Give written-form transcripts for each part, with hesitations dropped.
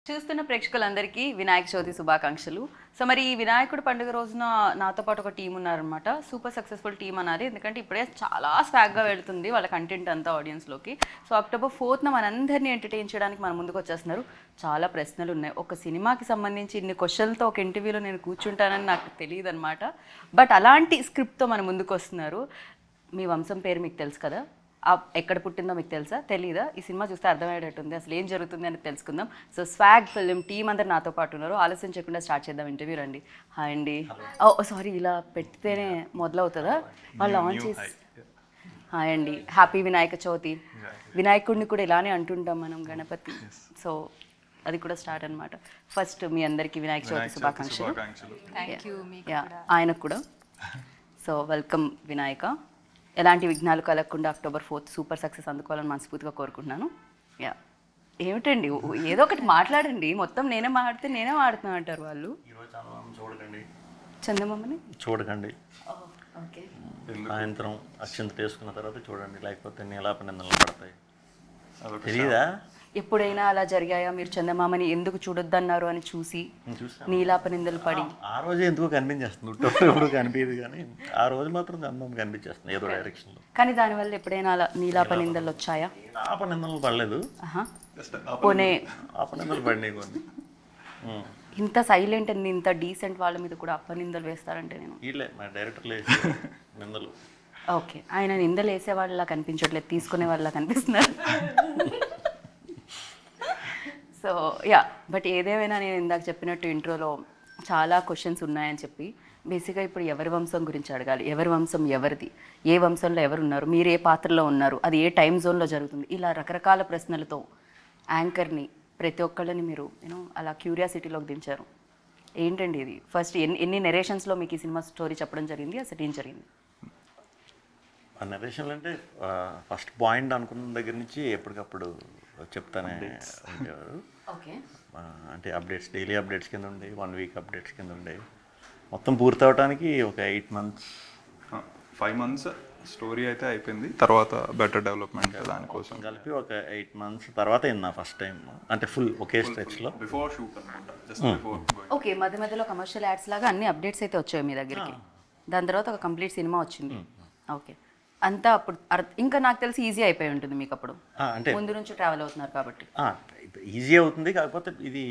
చూస్తున్న ప్రేక్షకులందరికీ వినాయక చవితి శుభాకాంక్షలు. సో మరి ఈ వినాయకుడి పండుగ రోజున నాతో పాటు ఒక టీం ఉన్నారనమాట. సూపర్ సక్సెస్ఫుల్ టీం అన్నది, ఎందుకంటే ఇప్పుడే చాలా స్వాగ్గా వెళ్తుంది వాళ్ళ కంటెంట్ అంతా ఆడియన్స్లోకి. సో October 4th మనందరినీ ఎంటర్టైన్ చేయడానికి మన ముందుకు వచ్చేస్తున్నారు. చాలా ప్రశ్నలు ఉన్నాయి. ఒక సినిమాకి సంబంధించి ఇన్ని క్వశ్చన్లతో ఒక ఇంటర్వ్యూలో నేను కూర్చుంటానని నాకు తెలియదు అనమాట. బట్ అలాంటి స్క్రిప్ట్తో మన ముందుకు వస్తున్నారు. మీ వంశం పేరు మీకు తెలుసు కదా, ఎక్కడ పుట్టిందో మీకు తెలుసా, తెలీదా? ఈ సినిమా చూస్తే అర్థమయ్యేటట్టుంది, అసలు ఏం జరుగుతుంది అని తెలుసుకుందాం. సో స్వాగ్ ఫిల్మ్ టీం అందరు నాతో పాటు ఉన్నారు. ఆలస్యం చేయకుండా స్టార్ట్ చేద్దాం ఇంటర్వ్యూ. రండి. హాయ్ అండి. ఓ సారీ, ఇలా పెడితేనే మొదలవుతుందా? వాళ్ళు ఆన్ చేసి. హాయ్ అండి, హ్యాపీ వినాయక చవితి. వినాయకుడిని కూడా ఇలానే అంటుంటాం మనం, గణపతి. సో అది కూడా స్టార్ట్ అనమాట. ఫస్ట్ మీ అందరికీ వినాయక చవితి శుభాకాంక్షలు. ఆయనకు కూడా. So welcome Vinayaka. ఎలాంటి విఘ్నాలు కలగకుండా October 4th సూపర్ సక్సెస్ అందుకోవాలని మనస్ఫూర్తిగా కోరుకుంటున్నాను. యా, ఏమిటండి ఏదో ఒకటి మాట్లాడండి. మొత్తం నేనే మాట్లాడితే నేనే మాడుతున్నా అంటారు వాళ్ళు. చూడకండి, చందమామని చూడకండి. ఓకే, సాయంత్రం అక్షంత వేసుకున్న తర్వాత చూడండి, లేకపోతే నీలాపనిందలు పడతాయి. తెలీదా? ఎప్పుడైనా అలా జరిగాయా? మీరు చందమామని ఎందుకు చూడొద్దన్నారు అని చూసి నీలాపనిందలు పడి? ఆ రోజే ఎందుకు కనిపించేస్తుంది, ఎప్పుడు కనిపించదు, కానీ ఆ రోజు మాత్రం చందమామ కనిపించేస్తుంది ఏదో డైరెక్షన్లో. కానీ దానివల్ల ఎప్పుడైనా అలా నీలాపనిందలు వచ్చాయా? ఆపనిందలు పడలేదు, పోనీ ఆపనిందలు పడినాయి కొన్ని. ఇంత సైలెంట్ అండ్ ఇంత డీసెంట్ వాళ్ళ మీద కూడా అప్పనిందలు వేస్తారంటే నేను వీళ్ళే మా డైరెక్టర్లు నిందలు. ఓకే, ఆయన నిందలు వేసే వాళ్ళలా కనిపించట్లేదు, తీసుకునే వాళ్ళ కనిపిస్తున్నారు. సో యా, బట్ ఏదేమైనా నేను ఇందాక చెప్పినట్టు ఇంట్రోలో చాలా క్వశ్చన్స్ ఉన్నాయని చెప్పి, బేసిక్గా ఇప్పుడు ఎవరి వంశం గురించి అడగాలి. ఎవరి వంశం ఎవరిది, ఏ వంశంలో ఎవరు ఉన్నారు, మీరు ఏ పాత్రలో ఉన్నారు, అది ఏ టైం జోన్లో జరుగుతుంది, ఇలా రకరకాల ప్రశ్నలతో యాంకర్ని ప్రతి ఒక్కళ్ళని మీరు అలా క్యూరియాసిటీలోకి దించారు. ఏంటండి ఇది? ఫస్ట్ ఎన్ని నెరేషన్స్లో మీకు ఈ సినిమా స్టోరీ చెప్పడం జరిగింది, అసలు ఏం జరిగింది? ఆ నెరేషన్లు అంటే ఫస్ట్ పాయింట్ అనుకున్న దగ్గర నుంచి ఎప్పటికప్పుడు చెప్తానే ఉండేవారు. ఓకే, అంటే అప్డేట్స్, డైలీ అప్డేట్స్ కింద ఉండేవి, 1 week అప్డేట్స్ కింద ఉండేవి. మొత్తం పూర్తి అవడానికి ఒక 8 months 5 months స్టోరీ అయితే అయిపోయింది. తర్వాత బెటర్ డెవలప్మెంట్ దానికోసం కలిపి ఒక 8 months తర్వాత నా ఫస్ట్ టైం అంటే ఫుల్ ఒకే స్ట్రెచ్లో బిఫోర్ షూట్ అనమాట. Just before. ఓకే, మధ్య మధ్యలో కమర్షియల్ యాడ్స్ లాగా అన్ని అప్డేట్స్ అయితే వచ్చాయి మీ దగ్గరికి. దాని తర్వాత ఒక కంప్లీట్ సినిమా వచ్చింది. ఓకే, అంతా అప్పుడు ఇంకా నాకు తెలిసి ఈజీ అయిపోయి ఉంటుంది మీకు అప్పుడు, అంటే ముందు నుంచి ట్రావెల్ అవుతున్నారు కాబట్టి. ఈజీ అవుతుంది, కాకపోతే ఇది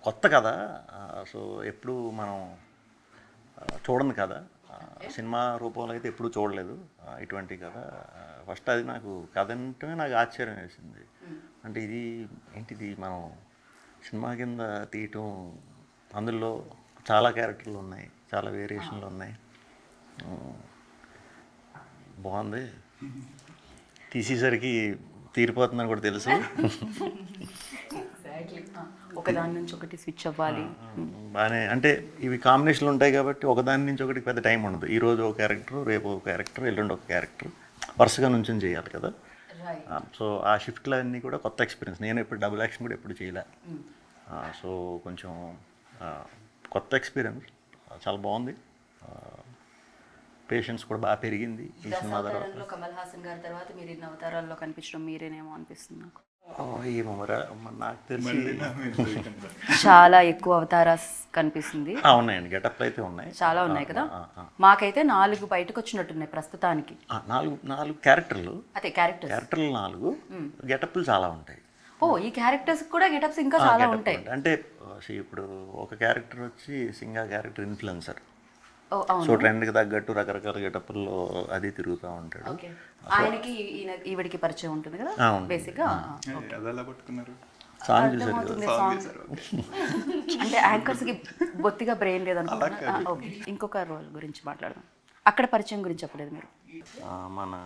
కొత్త కదా. సో ఎప్పుడు మనం చూడండి కదా, సినిమా రూపంలో అయితే ఎప్పుడు చూడలేదు ఇటువంటి కథ. ఫస్ట్ అది నాకు కథ అంటే నాకు ఆశ్చర్యం వేసింది. అంటే ఇది ఏంటిది, మనం సినిమా కింద తీయటం, అందులో చాలా క్యారెక్టర్లు ఉన్నాయి, చాలా వేరియేషన్లు ఉన్నాయి. బాగుంది, తీసేసరికి తీరిపోతుందని కూడా తెలుసు. ఒకదాని నుంచి ఒకటి స్విచ్ అవ్వాలి బాగానే. అంటే ఇవి కాంబినేషన్లు ఉంటాయి కాబట్టి ఒకదాని నుంచి ఒకటి పెద్ద టైం ఉండదు. ఈరోజు ఒక క్యారెక్టర్, రేపు ఒక క్యారెక్టర్, ఎల్లుండి ఒక క్యారెక్టర్, వరుసగా నుంచి చేయాలి కదా. సో ఆ షిఫ్ట్లు అన్నీ కూడా కొత్త ఎక్స్పీరియన్స్. నేను ఎప్పుడు డబుల్ యాక్షన్ కూడా ఎప్పుడు చేయలే. సో కొంచెం కొత్త ఎక్స్పీరియన్స్, చాలా బాగుంది. పేషెన్స్ కూడా బాగా పెరిగింది ఈ సినిమా తర్వాత. కమల్ హాసన్ గారి తర్వాత మీరు ఇన్ని అవతారాల్లో కనిపించడం మీరేనేమో అనిపిస్తుంది నాకు. ఏమో నాకు తెలిసి చాలా ఎక్కువ అవతారాస్ కనిపిస్తుంది. ఉన్నాయండి, గెటప్లు అయితే ఉన్నాయి, చాలా ఉన్నాయి కదా. మాకైతే 4 బయటకు వచ్చినట్టున్నాయి ప్రస్తుతానికి. 4 క్యారెక్టర్లు. అదే క్యారెక్టర్లు 4, గెటప్లు చాలా ఉంటాయి. ఓ, ఈ క్యారెక్టర్స్ కూడా గెటప్స్ ఇంకా చాలా ఉంటాయి. అంటే ఇప్పుడు ఒక క్యారెక్టర్ వచ్చి సింగా క్యారెక్టర్ ఇన్ఫ్లుయెన్సర్. సో ట్రెండ్కి తగ్గట్టు రకరకాల గెటప్ల్లో అది తిరుగుతూ ఉంటాడు. ఆయనకి ఈవిడికి పరిచయం ఉంటుంది కదా బేసిక్గా. సాంగ్ చూసారు, అంటే యాంకర్స్కి బొత్తిగా బ్రెయిన్ లేదనుకుంటున్నా. ఓకే, ఇంకొక రోల్ గురించి మాట్లాడదాం. అక్కడ పరిచయం గురించి చెప్పలేదు మీరు. మన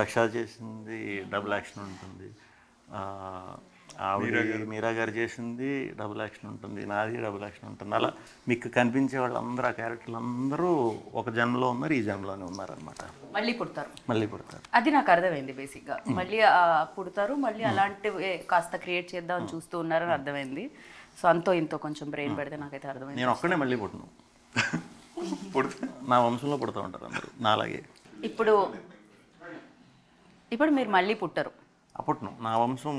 దక్ష చేసింది డబుల్ యాక్షన్ ఉంటుంది, మీరా గారు చేసింది డబుల్ యాక్షన్ ఉంటుంది, నాది డబుల్ యాక్షన్ ఉంటుంది. అలా మీకు కనిపించే వాళ్ళందరూ, ఆ క్యారెక్టర్లు అందరూ ఒక జన్మలో ఉన్నారు, ఈ జన్మలోనే ఉన్నారనమాట. మళ్ళీ పుడతారు. అది నాకు అర్థమైంది బేసిక్గా. మళ్ళీ పుడతారు, మళ్ళీ అలాంటివి కాస్త క్రియేట్ చేద్దామని చూస్తూ ఉన్నారని అర్థమైంది. సో అంతో ఇంతో కొంచెం బ్రెయిన్ పెడితే నాకైతే అర్థమైంది. నేను ఒక్కడే మళ్ళీ పుట్టను, నా వంశంలో పుడుతూ ఉంటారు అందరూ నాలాగే. ఇప్పుడు మీరు మళ్ళీ పుట్టరు, అప్పట్లో నా వంశం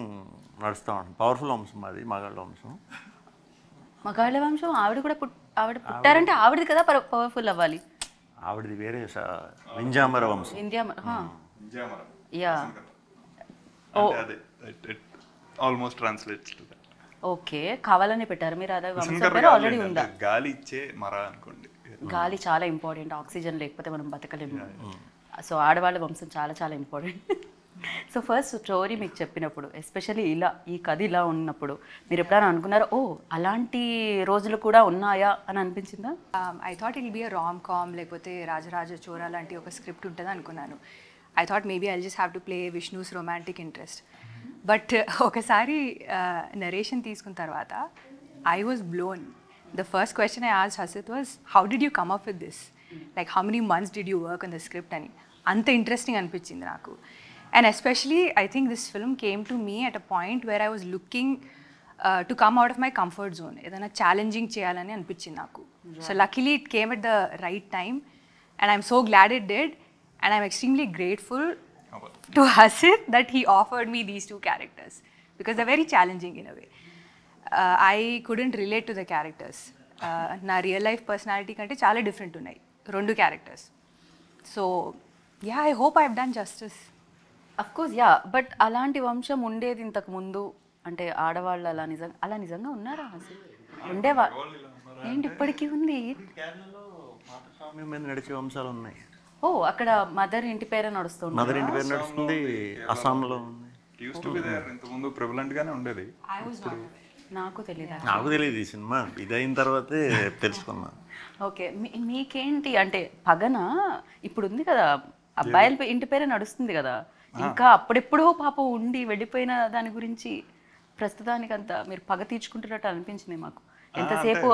నడుస్తూ ఉంటుంది, పవర్ఫుల్ వంశం మాది, మగాళ్ళ వంశం. మగాళ్ళ వంశం ఆవిడ కూడా ఆవిడ పుట్టారంటే ఆవిడది కదా పవర్ఫుల్ అవ్వాలి. ఆవిడది వేరే వింజామర వంశం. ఇండియా విజయమరం. యా అంటే అదే almost translates to that. Okay, కావాలని పెట్టారు మీరు. అదే వంశం విసనకర్ర పేరు గాలి ఆల్రెడీ అంటే ఉందా? గాలి ఇచ్చే మర అనుకోండి. గాలి చాలా ఇంపార్టెంట్, ఆక్సిజన్ లేకపోతే మనం బతకలేము. సో ఆడవాళ్ళ వంశం చాలా చాలా ఇంపార్టెంట్. సో ఫస్ట్ స్టోరీ మీకు చెప్పినప్పుడు, ఎస్పెషల్లీ ఇలా ఈ కథ ఇలా ఉన్నప్పుడు మీరు ఎప్పుడైనా అనుకున్నారా ఓ అలాంటి రోజులు కూడా ఉన్నాయా అని అనిపించిందా? I thought it'll be a rom com, లేకపోతే రాజరాజ చోరా లాంటి ఒక స్క్రిప్ట్ ఉంటుంది అనుకున్నాను. I thought maybe I just have to play Vishnu's romantic interest. But ఒకసారి నరేషన్ తీసుకున్న తర్వాత I was blown. The first question I asked Hasith was how did you come up with this, like how many months did you work on the script అని. అంత interesting అనిపించింది నాకు. And especially, I think this film came to me at a point where I was looking to come out of my comfort zone. ఏదైనా challenging చేయాలని అనిపించింది నాకు. So luckily it came at the right time and I'm so glad it did, and I'm extremely grateful to Hasit that he offered me these two characters because they're very challenging in a way. I couldn't relate to the characters. నా real life personality కంటే చాలా different ఉన్నాయి రెండు characters. So yeah, I hope I have done justice. Of course yeah, but అలాంటి వంశం ఉండేది ఇంతకు ముందు అంటే ఆడవాళ్ళు అలా నిజంగా ఉన్నారా అసలు? ఉండేవా ఏంటి ఇప్పటికీ ఉంది? కేరళలో మాతృస్వామ్యం మీద నడిచే వంశాలు ఉన్నాయి. ఓ అక్కడ మదర్ ఇంటి పేరే నడుస్తుంది. మదర్ ఇంటి పేరు నడుస్తుంది, అస్సాంలో ఉంది. ఇంతకుముందు ప్రివలెంట్ గానే ఉండేది. నాకు తెలియదు. నాకు తెలియదు ఈ సినిమా ఇదైన తర్వాతే తెలుసుకున్నాను. ఓకే, మీకేంటి అంటే పగన ఇప్పుడు ఉంది కదా, అబ్బాయిల ఇంటి పేరే నడుస్తుంది కదా, ఇంకా అప్పుడెప్పుడో పాపం ఉండి వెళ్ళిపోయిన దాని గురించి ప్రస్తుతానికి అంతా మీరు పగ తీర్చుకుంటున్నట్టు అనిపించింది మాకు. ఎంతసేపు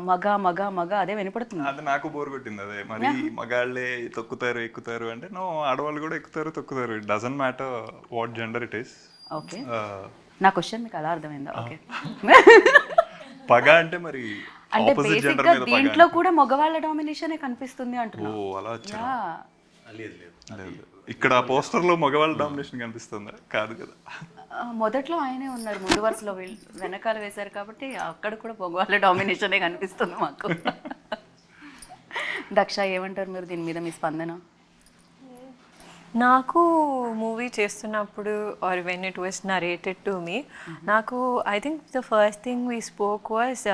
మగ మగ మగ అదే వినపడుతుంది. అది నాకు బోర్ కొట్టింది. అదే మరి మగాళ్ళే తొక్కుతారు ఎక్కుతారు అంటే నో, ఆడవాళ్ళు కూడా ఎక్కుతారు తొక్కుతారు. It doesn't matter what gender it is. Okay, నా క్వశ్చన్ మీకు అలా అర్థమైందా? ఓకే, పగ అంటే మరి అంటే బేసిక్ గా దీంట్లో కూడా మగవాళ్ళ డామినేషనే కనిపిస్తుంది అంటున్నా. ఓ అలా వచ్చా? లేదు, ఇక్కడ పోస్టర్ లో మగవాళ్ళ డామినేషన్ కనిపిస్తుందా? కాదు కదా. మొదట్లో ఆయనే ఉన్నారు ముందు వరుసలో, వెనకాల వేశారు కాబట్టి అక్కడ కూడా మగవాళ్ళ డామినేషనే కనిపిస్తుంది మాకు. దక్ష ఏమంటారు మీరు దీని మీద, మీ స్పందన? నాకు మూవీ చేస్తున్నప్పుడు or when it was narrated to me, నాకు I think the first thing we spoke was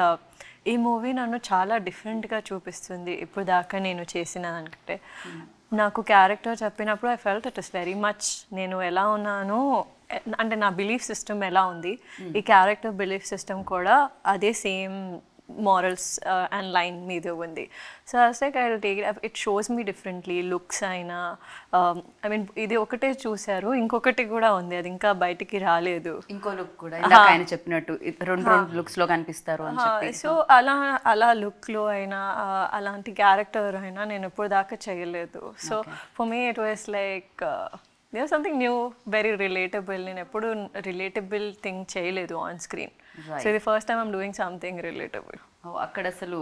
ఈ మూవీ నన్ను చాలా డిఫరెంట్గా చూపిస్తుంది ఇప్పుడు దాకా నేను చేసిన దానికంటే. నాకు క్యారెక్టర్ చెప్పినప్పుడు I felt it is very much నేను ఎలా ఉన్నానో, అంటే నా బిలీఫ్ సిస్టమ్ ఎలా ఉంది, ఈ క్యారెక్టర్ బిలీఫ్ సిస్టమ్ కూడా అదే సేమ్ మారల్స్ అండ్ లైన్ మీద ఉంది. So as like I will take it shows me differently. Looks అయినా ఐ మీన్ ఇది ఒకటే చూశారు, ఇంకొకటి కూడా ఉంది, అది ఇంకా బయటికి రాలేదు. ఇంకో లుక్ కూడా ఇందాక ఆయన చెప్పినట్టు రెండు లుక్స్ లో కనిపిస్తారు అని చెప్పి. సో అలా లుక్లో అయినా అలాంటి క్యారెక్టర్ అయినా నేను ఎప్పుడు దాకా చేయలేదు. So for me it was like there something new, very relatable. నేను ఎప్పుడు రిలేటబుల్ థింగ్ చేయలేదు ఆన్ స్క్రీన్. సో ఇది first time I'm doing something relatable. అక్కడ అసలు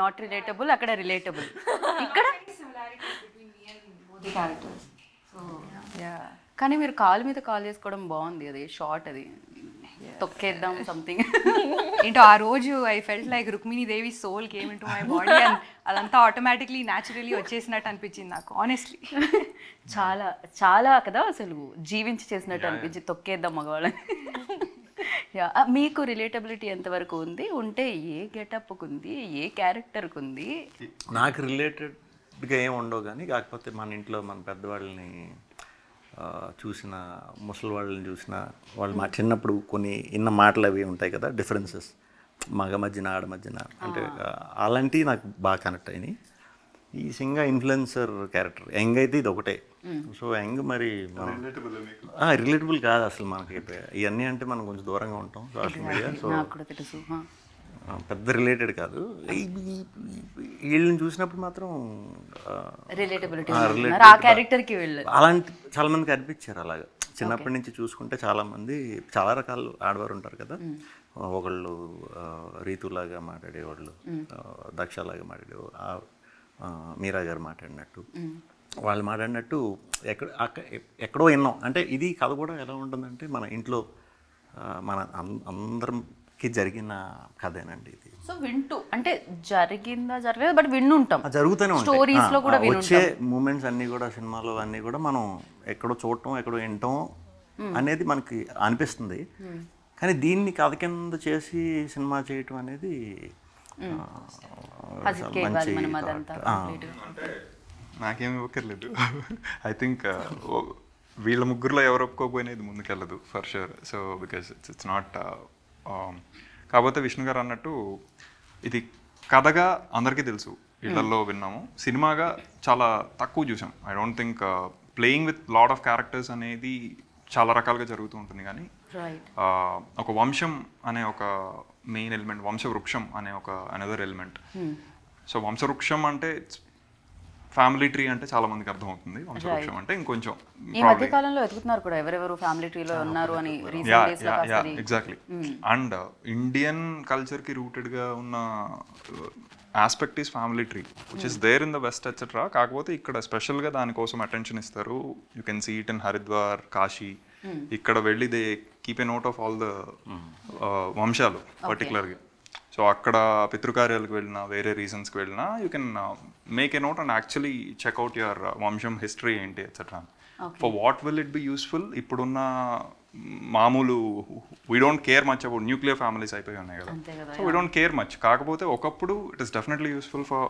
నాట్ రిలేటబుల్, అక్కడ రిలేటబుల్, ఇక్కడ కానీ మీరు కాలు మీద కాల్ చేసుకోవడం బాగుంది. అది షార్ట్, అది తొక్కేద్దాం సంథింగ్. ఏంటో ఆ రోజు I felt like Rukmini Devi soul came into my body and అదంతా ఆటోమేటిక్లీ న్యాచురలీ వచ్చేసినట్టు అనిపించింది నాకు ఆనెస్ట్లీ. చాలా చాలా కదా అసలు జీవించి చేసినట్టు అనిపించి తొక్కేద్దాం మగవాళ్ళని. మీకు రిలేటబిలిటీ ఎంతవరకు ఉంది, ఉంటే ఏ గెటప్కి ఉంది, ఏ క్యారెక్టర్కి ఉంది? నాకు రిలేటెడ్గా ఏమి ఉండవు కానీ, కాకపోతే మన ఇంట్లో మన పెద్దవాళ్ళని చూసిన, ముసలి వాళ్ళని చూసిన, వాళ్ళు మా చిన్నప్పుడు కొన్ని ఇన్న మాటలు అవి ఉంటాయి కదా, డిఫరెన్సెస్ మగ మధ్యన ఆడ మధ్యన, అంటే అలాంటివి నాకు బాగా కనెక్ట్ అయినాయి. ఈ సింగా ఇన్ఫ్లుయెన్సర్ క్యారెక్టర్ యంగ్ అయితే ఇది ఒకటే. సో యంగ్ మరి రిలేటబుల్ కాదు అసలు మనకి. ఇవన్నీ అంటే మనం కొంచెం దూరంగా ఉంటాం సోషల్ మీడియా. సో పెద్ద రిలేటెడ్ కాదు. వీళ్ళని చూసినప్పుడు మాత్రం అలాంటి చాలా మందికి అనిపించారు. అలాగా చిన్నప్పటి నుంచి చూసుకుంటే చాలామంది చాలా రకాలు ఆడవారు ఉంటారు కదా. ఒకళ్ళు రీతులాగా మాట్లాడేవాళ్ళు, దక్షలాగా మాట్లాడేవాళ్ళు, మీరా గారు మాట్లాడినట్టు. వాళ్ళు మాట్లాడినట్టు ఎక్కడో విన్నాం. అంటే ఇది కథ కూడా ఎలా ఉంటుందంటే మన ఇంట్లో మన అందరికి జరిగిన కథేనండి ఇది. సో వింటూ అంటే జరిగిందా జరగలేదు బట్ విన్ను ఉంటాం, జరుగుతూనే ఉంటాయి స్టోరీస్ లో కూడా వచ్చే మూమెంట్స్ అన్నీ కూడా సినిమాలో అన్నీ కూడా మనం ఎక్కడో చూడటం ఎక్కడో వినటం అనేది మనకి అనిపిస్తుంది. కానీ దీన్ని కథ కింద చేసి సినిమా చేయటం అనేది మంచి అంటే నాకేమి ఇవ్వక్కర్లేదు. ఐ థింక్ వీళ్ళ ముగ్గురులో ఎవరు ఒప్పుకోకపోయినా ఇది ముందుకెళ్ళదు for sure. So because it's not కాకపోతే విష్ణు గారు అన్నట్టు ఇది కథగా అందరికీ తెలుసు, ఇళ్లలో విన్నాము, సినిమాగా చాలా తక్కువ చూసాం. I don't think playing with lot of characters అనేది చాలా రకాలుగా జరుగుతూ ఉంటుంది. కానీ ఒక వంశం అనే ఒక మెయిన్ ఎలిమెంట్, వంశవృక్షం అనే ఒక అనదర్ ఎలిమెంట్. సో వంశవృక్షం అంటే ఫ్యామిలీ ట్రీ అంటే చాలా మందికి అర్థమవుతుంది, వంశవృక్షం అంటే ఇంకొంచెం ఈ మధ్య కాలంలో వెతుకుతున్నారు కూడా ఎవరెవరు ఫ్యామిలీ ట్రీలో ఉన్నారు అని. ఎగ్జాక్ట్లీ. అండ్ ఇండియన్ కల్చర్కి రూటెడ్గా ఉన్న aspect is family tree which is there in the west etcetera. కాకపోతే ఇక్కడ స్పెషల్గా దానికోసం అటెన్షన్ ఇస్తారు. You can see it in Haridwar, Kashi. ఇక్కడ వెళ్ళి they keep a note of all the వంశాలు పర్టికులర్గా. సో అక్కడ పితృకార్యాలకు వెళ్ళినా వేరే రీజన్స్కి వెళ్ళినా you can make a note and actually check out your వంశం హిస్టరీ ఏంటి etcetera. For what will it be useful? ఇప్పుడున్న మామూలు we don't care much about nuclear families అయిపోయి ఉన్నాయి కదా, so we don't care much. కాకపోతే ఒకప్పుడు it is definitely useful for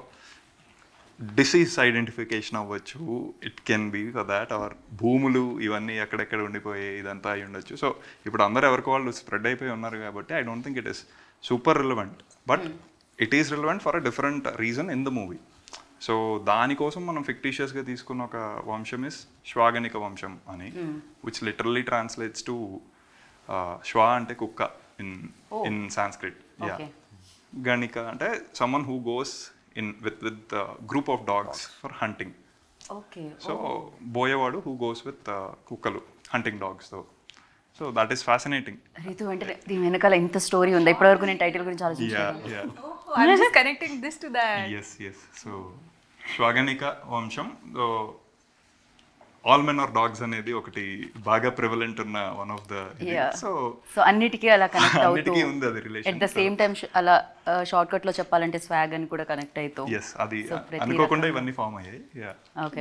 disease identification అవ్వచ్చు, it can be for that. Or భూములు ఇవన్నీ ఎక్కడెక్కడ ఉండిపోయి ఇదంతా అయి ఉండొచ్చు. సో ఇప్పుడు అందరూ ఎవరికి వాళ్ళు స్ప్రెడ్ అయిపోయి ఉన్నారు కాబట్టి I don't think it is super relevant, but it is relevant for a different reason in the movie. So దానికోసం మనం ఫిక్టీషియస్గా తీసుకున్న ఒక వంశం ఇస్ శ్వాగనిక వంశం అని, విచ్ లిటరల్లీ ట్రాన్స్లేట్స్ టు శ్వా అంటే కుక్క ఇన్ సాంస్క్రిట్. యా, గణిక అంటే someone who goes in with group of dogs for hunting. Okay. So boyavadu who goes with kukkalu hunting dogs. So that is fascinating. Ritu అంటే దీని వెనకాల ఇంత స్టోరీ ఉంది. ఇప్పటివరకు నేను టైటిల్ గురించి ఆలోచించాను. Yeah. I'm just connecting this to that. Yes. So శ్వాగనిక వంశం, ఆల్ మెన్ ఆర్ డాగ్స్ అనేది ఒకటి బాగా ప్రివలెంట్ ఉన్న వన్ ఆఫ్ ద. సో అన్నిటికీ అలా కనెక్ట్ అవుతూ అన్నిటికీ ఉంది అది relation. At the same time అలా షార్ట్ కట్ లో చెప్పాలంటే స్వాగ్ అని కూడా కనెక్ట్ అవుతూ. ఎస్, అది అనుకోకుండా ఇవన్నీ ఫామ్ అయ్యాయి.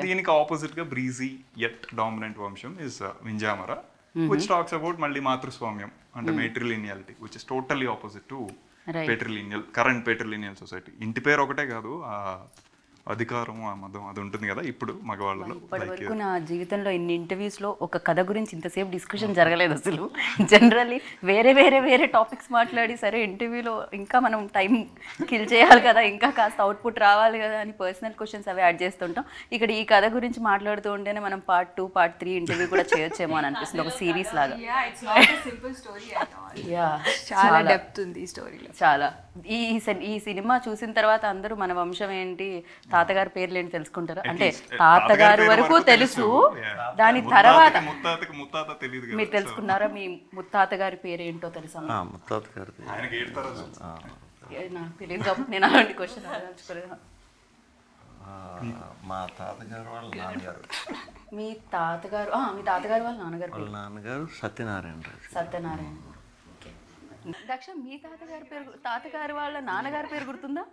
దీనికి ఆపోజిట్ గా బ్రీజీ యట్ డామినెంట్ వంశం is Vinjamara, which talks about మళ్ళీ మాతృస్వామ్యం అంటే matrilineality, which is totally opposite to patrilineal, current patrilineal society. ఇంటి పేరు ఒకటే కాదు, అధికారం ఆ మదం అది ఉంటుంది కదా ఇప్పుడు మగవాళ్ళలో. ఇప్పటివరకు నా జీవితంలో ఇన్ని ఇంటర్వ్యూస్లో ఒక కథ గురించి ఇంతసేపు డిస్కషన్ జరగలేదు అసలు. జనరల్లీ వేరే టాపిక్స్ మాట్లాడి సరే ఇంటర్వ్యూలో ఇంకా మనం టైం కిల్ చేయాలి కదా, ఇంకా కాస్త అవుట్పుట్ రావాలి కదా అని పర్సనల్ క్వశ్చన్స్ అవి యాడ్ చేస్తుంటాం. ఇక్కడ ఈ కథ గురించి మాట్లాడుతూ ఉంటేనే మనం పార్ట్ 2, పార్ట్ 3 ఇంటర్వ్యూ కూడా చేయొచ్చేమో అని అనిపిస్తుంది, ఒక సిరీస్ లాగా. చాలా డెప్త్ ఉంది ఈ స్టోరీలో. చాలా. ఈ సినిమా చూసిన తర్వాత అందరూ మన వంశం ఏంటి, తాతగారి పేర్లు ఏంటి తెలుసుకుంటారా? అంటే తాతగారి వరకు తెలుసు, దాని తర్వాత మీరు తెలుసుకున్నారా? మీ ముత్తాత గారి పేరు ఏంటో తెలుసా? ముత్తాత గారి నాకు తెలియదు, నేను అలాంటి క్వశ్చన్ అడగలుచుకోలేదు. మా తాతగారు వాళ్ళ నాన్నగారు. మీ తాతగారు వాళ్ళ నాన్నగారు సత్యనారాయణ. ఓకే. దక్ష, మీ తాతగారి వాళ్ళ నాన్నగారి పేరు గుర్తుందా?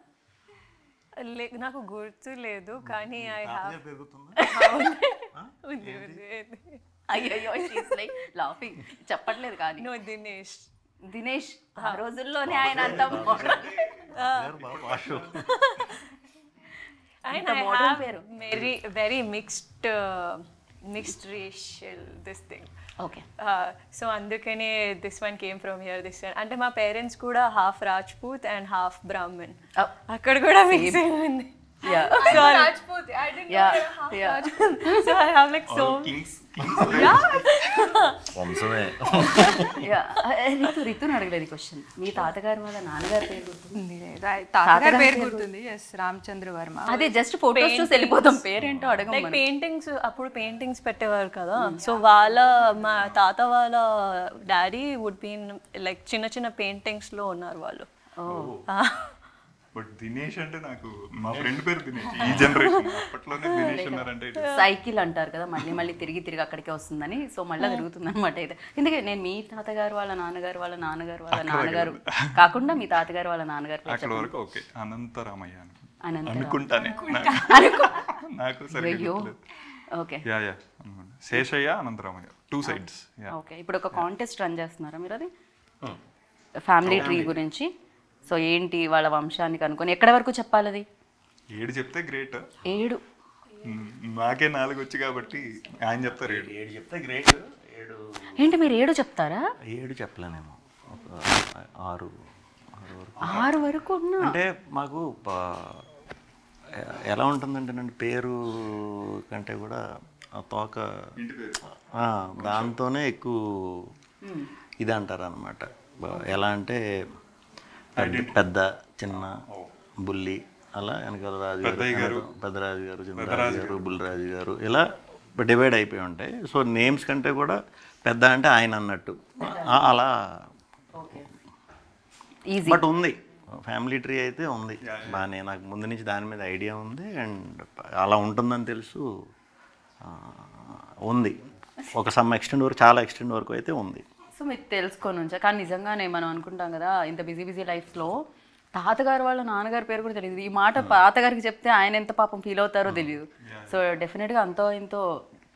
నాకు గుర్తు లేదు, కానీ అయ్యో లాఫింగ్ చెప్పట్లేదు కానీ. దినేష్ ఆ రోజుల్లోనే ఆయన అంత very mixed racial this thing. Okay. So అందుకనే this one came from here, this one. అంటే మా పేరెంట్స్ కూడా half Rajput and half Brahmin, అక్కడ కూడా మిక్సింగ్ ఉంది. Rajput. I didn't know they were half Rajput. So I have like so kings. వంశమే. రితుని అడగలేదు question. మీ తాతగారి వాళ్ళ నాన్నగారి పేరు గుర్తుంది? తాతగారి పేరు గుర్తుంది, ఎస్, రామచంద్ర వర్మ. అదే జస్ట్ ఫోటోస్ చూసి వెళ్ళిపోతాం, పేరేంటో అడగం. లైక్ పెయింటింగ్స్, అప్పుడు పెయింటింగ్స్ పెట్టేవారు కదా. సో మా తాత వాళ్ళ డాడీ వుడ్ బీ లైక్ చిన్న పెయింటింగ్స్ లో ఉన్నారు వాళ్ళు. బట్ దినేష్ అంటే నాకు మా ఫ్రెండ్ పేరు దినేష్, ఈ జనరేషన్ అప్పట్లోనే దినేష్ ఉన్నారంటే సైకిల్ అంటారు కదా, మళ్ళీ మళ్ళీ తిరిగి తిరిగి అక్కడికే వస్తుందని. సో మళ్ళీ తిరుగుతుంది అనమాట. అయితే ఎందుకంటే నేను మీ తాతగారు వాళ్ళ నాన్నగారు వాళ్ళ నాన్నగారు వాళ్ళ నాన్నగారు కాకుండా మీ తాతగారు వాళ్ళ నాన్నగారు పేరు అక్కడ వరకు ఓకే. అనంతరామయ్య అనంతరామయ్య. అనుకుంటానే నాకు సరిగ్గా అయ్యో గుర్తులేదు. Okay yeah Seshayya Anantharamayya, 2 sides. Okay. ఇప్పుడు ఒక కాంటెస్ట్ రన్ చేస్తున్నారా మీరు? అది ఫ్యామిలీ ట్రీ గురించి. సో ఏంటి వాళ్ళ వంశానికి అనుకొని ఎక్కడి వరకు చెప్పాలి? అది 7 చెప్తే గ్రేట్. 7 నాకే 4 వచ్చి కాబట్టి ఆయన చెప్తారు 7. 7 చెప్తే గ్రేట్. 7 ఏంటి మీరు 7 చెప్తారా? 7 చెప్పలేనేమో, ఒక 6 వరకు. 6 వరకు ఉన్నా అంటే మాకు ఎలా ఉంటుందంటే నన్ను పేరు కంటే కూడా ఆ తోక దాంతోనే ఎక్కువ ఇది అంటారు అనమాట. ఎలా అంటే పెద్ద చిన్న బుల్లి అలా వెనకాల రాజు గారు, పెద్దరాజు గారు, చిన్నరాజు గారు, బుల్లిరాజు గారు ఇలా డివైడ్ అయిపోయి ఉంటాయి. సో నేమ్స్ కంటే కూడా పెద్ద అంటే ఆయన అన్నట్టు అలా. ఈజీ. బట్ ఉంది ఫ్యామిలీ ట్రీ అయితే ఉంది బాగానే. నాకు ముందు నుంచి దాని మీద ఐడియా ఉంది అండ్ అలా ఉంటుందని తెలుసు. ఉంది ఒక సమ్ ఎక్స్టెండ్ వరకు, చాలా ఎక్స్టెండ్ వరకు అయితే ఉంది. సో మీకు తెలుసుకొని ఉంచా. కానీ నిజంగానే మనం అనుకుంటాం కదా ఇంత బిజీ లైఫ్లో తాతగారు వాళ్ళ నాన్నగారి పేరు కూడా తెలియదు. ఈ మాట తాతగారికి చెప్తే ఆయన ఎంత పాపం ఫీల్ అవుతారో తెలియదు. సో డెఫినెట్గా అంతో ఇంతో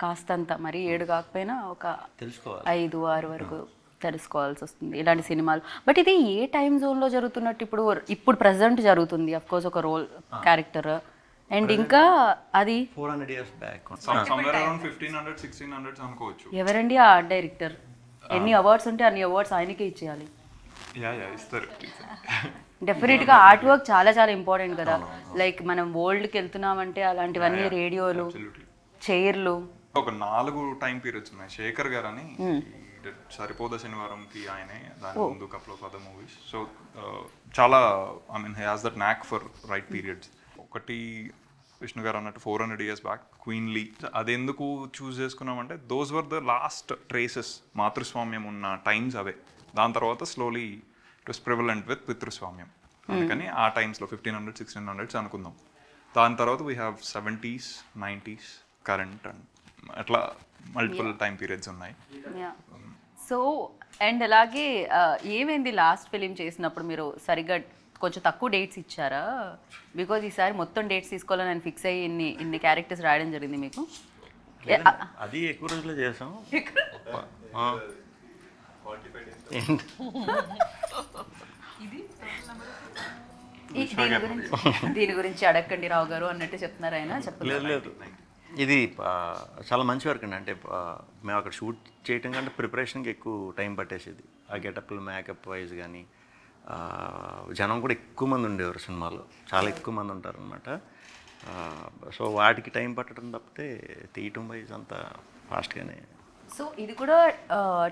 కాస్తంత మరి 7 కాకపోయినా ఒక తెలుసుకోవాలి, 5, 6 వరకు తెలుసుకోవాల్సి వస్తుంది ఇలాంటి సినిమాలు. బట్ ఇది ఏ టైం జోన్లో జరుగుతున్నట్టు? ఇప్పుడు ప్రజెంట్ జరుగుతుంది అఫ్కోర్స్ ఒక రోల్ క్యారెక్టర్. అండ్ ఇంకా అది 400 years బ్యాక్. somewhere around 1500 1600 అనుకోవచ్చు. ఎవరండి ఆ ఆర్ట్ డైరెక్టర్? ఎన్ని అవార్డ్స్ ఉంటే అన్ని అవార్డ్స్ ఆయనకే ఇచ్చేయాలి. ఇస్తారు. డెఫినెట్గా ఆర్ట్ వర్క్ చాలా చాలా ఇంపార్టెంట్ కదా. లైక్ మనం వరల్డ్కి వెళ్తున్నామంటే అలాంటివన్నీ రేడియోలు, చైర్లు. ఒక 4 టైం పీరియడ్స్ ఉన్నాయి. శేఖర్ గారు అని సరిపోద శనివారంకి ఆయనే, దాని ముందు కప్లో ఫర్ ద మూవీస్. సో చాలా I mean he has that knack for right periods. ఒకటి విష్ణు గారు అన్నట్టు 400 years బ్యాక్ క్వీన్లీ. అది ఎందుకు చూస్ చేసుకున్నామంటే those were the last traces మాతృస్వామ్యం ఉన్న టైమ్స్ అవే. దాని తర్వాత slowly it was prevalent with పితృస్వామ్యం. అందుకని ఆ టైమ్స్లో 1500 1600s అనుకుందాం. దాని తర్వాత we have 70s 90s current and అట్లా మల్టిపుల్ టైం పీరియడ్స్ ఉన్నాయి. సో అండ్ అలాగే ఏమైంది లాస్ట్ ఫిలిం చేసినప్పుడు మీరు సరిగ్గా కొంచెం తక్కువ డేట్స్ ఇచ్చారా? బికాజ్ ఈసారి మొత్తం డేట్స్ తీసుకోవాలని నేను ఫిక్స్ అయ్యి ఇన్ని క్యారెక్టర్స్ రాయడం జరిగింది మీకు. అది ఎక్కువ రోజులు చేసాం. దీని గురించి అడగండి రావు గారు అన్నట్టు చెప్తున్నారు ఆయన. చెప్పలేదు. లేదు ఇది చాలా మంచి వర్క్ అండి. అంటే మేము అక్కడ షూట్ చేయటం కంటే ప్రిపరేషన్కి ఎక్కువ టైం పట్టేసేది. ఆ గెటప్లు మేకప్ వైజ్ కానీ జనం కూడా ఎక్కువ మంది ఉండేవారు సినిమాలో, చాలా ఎక్కువ మంది ఉంటారు అనమాట. సో వాటికి టైం పట్టడం తప్పితే తీయటం వైజ్ అంతా ఫాస్ట్గానే. సో ఇది కూడా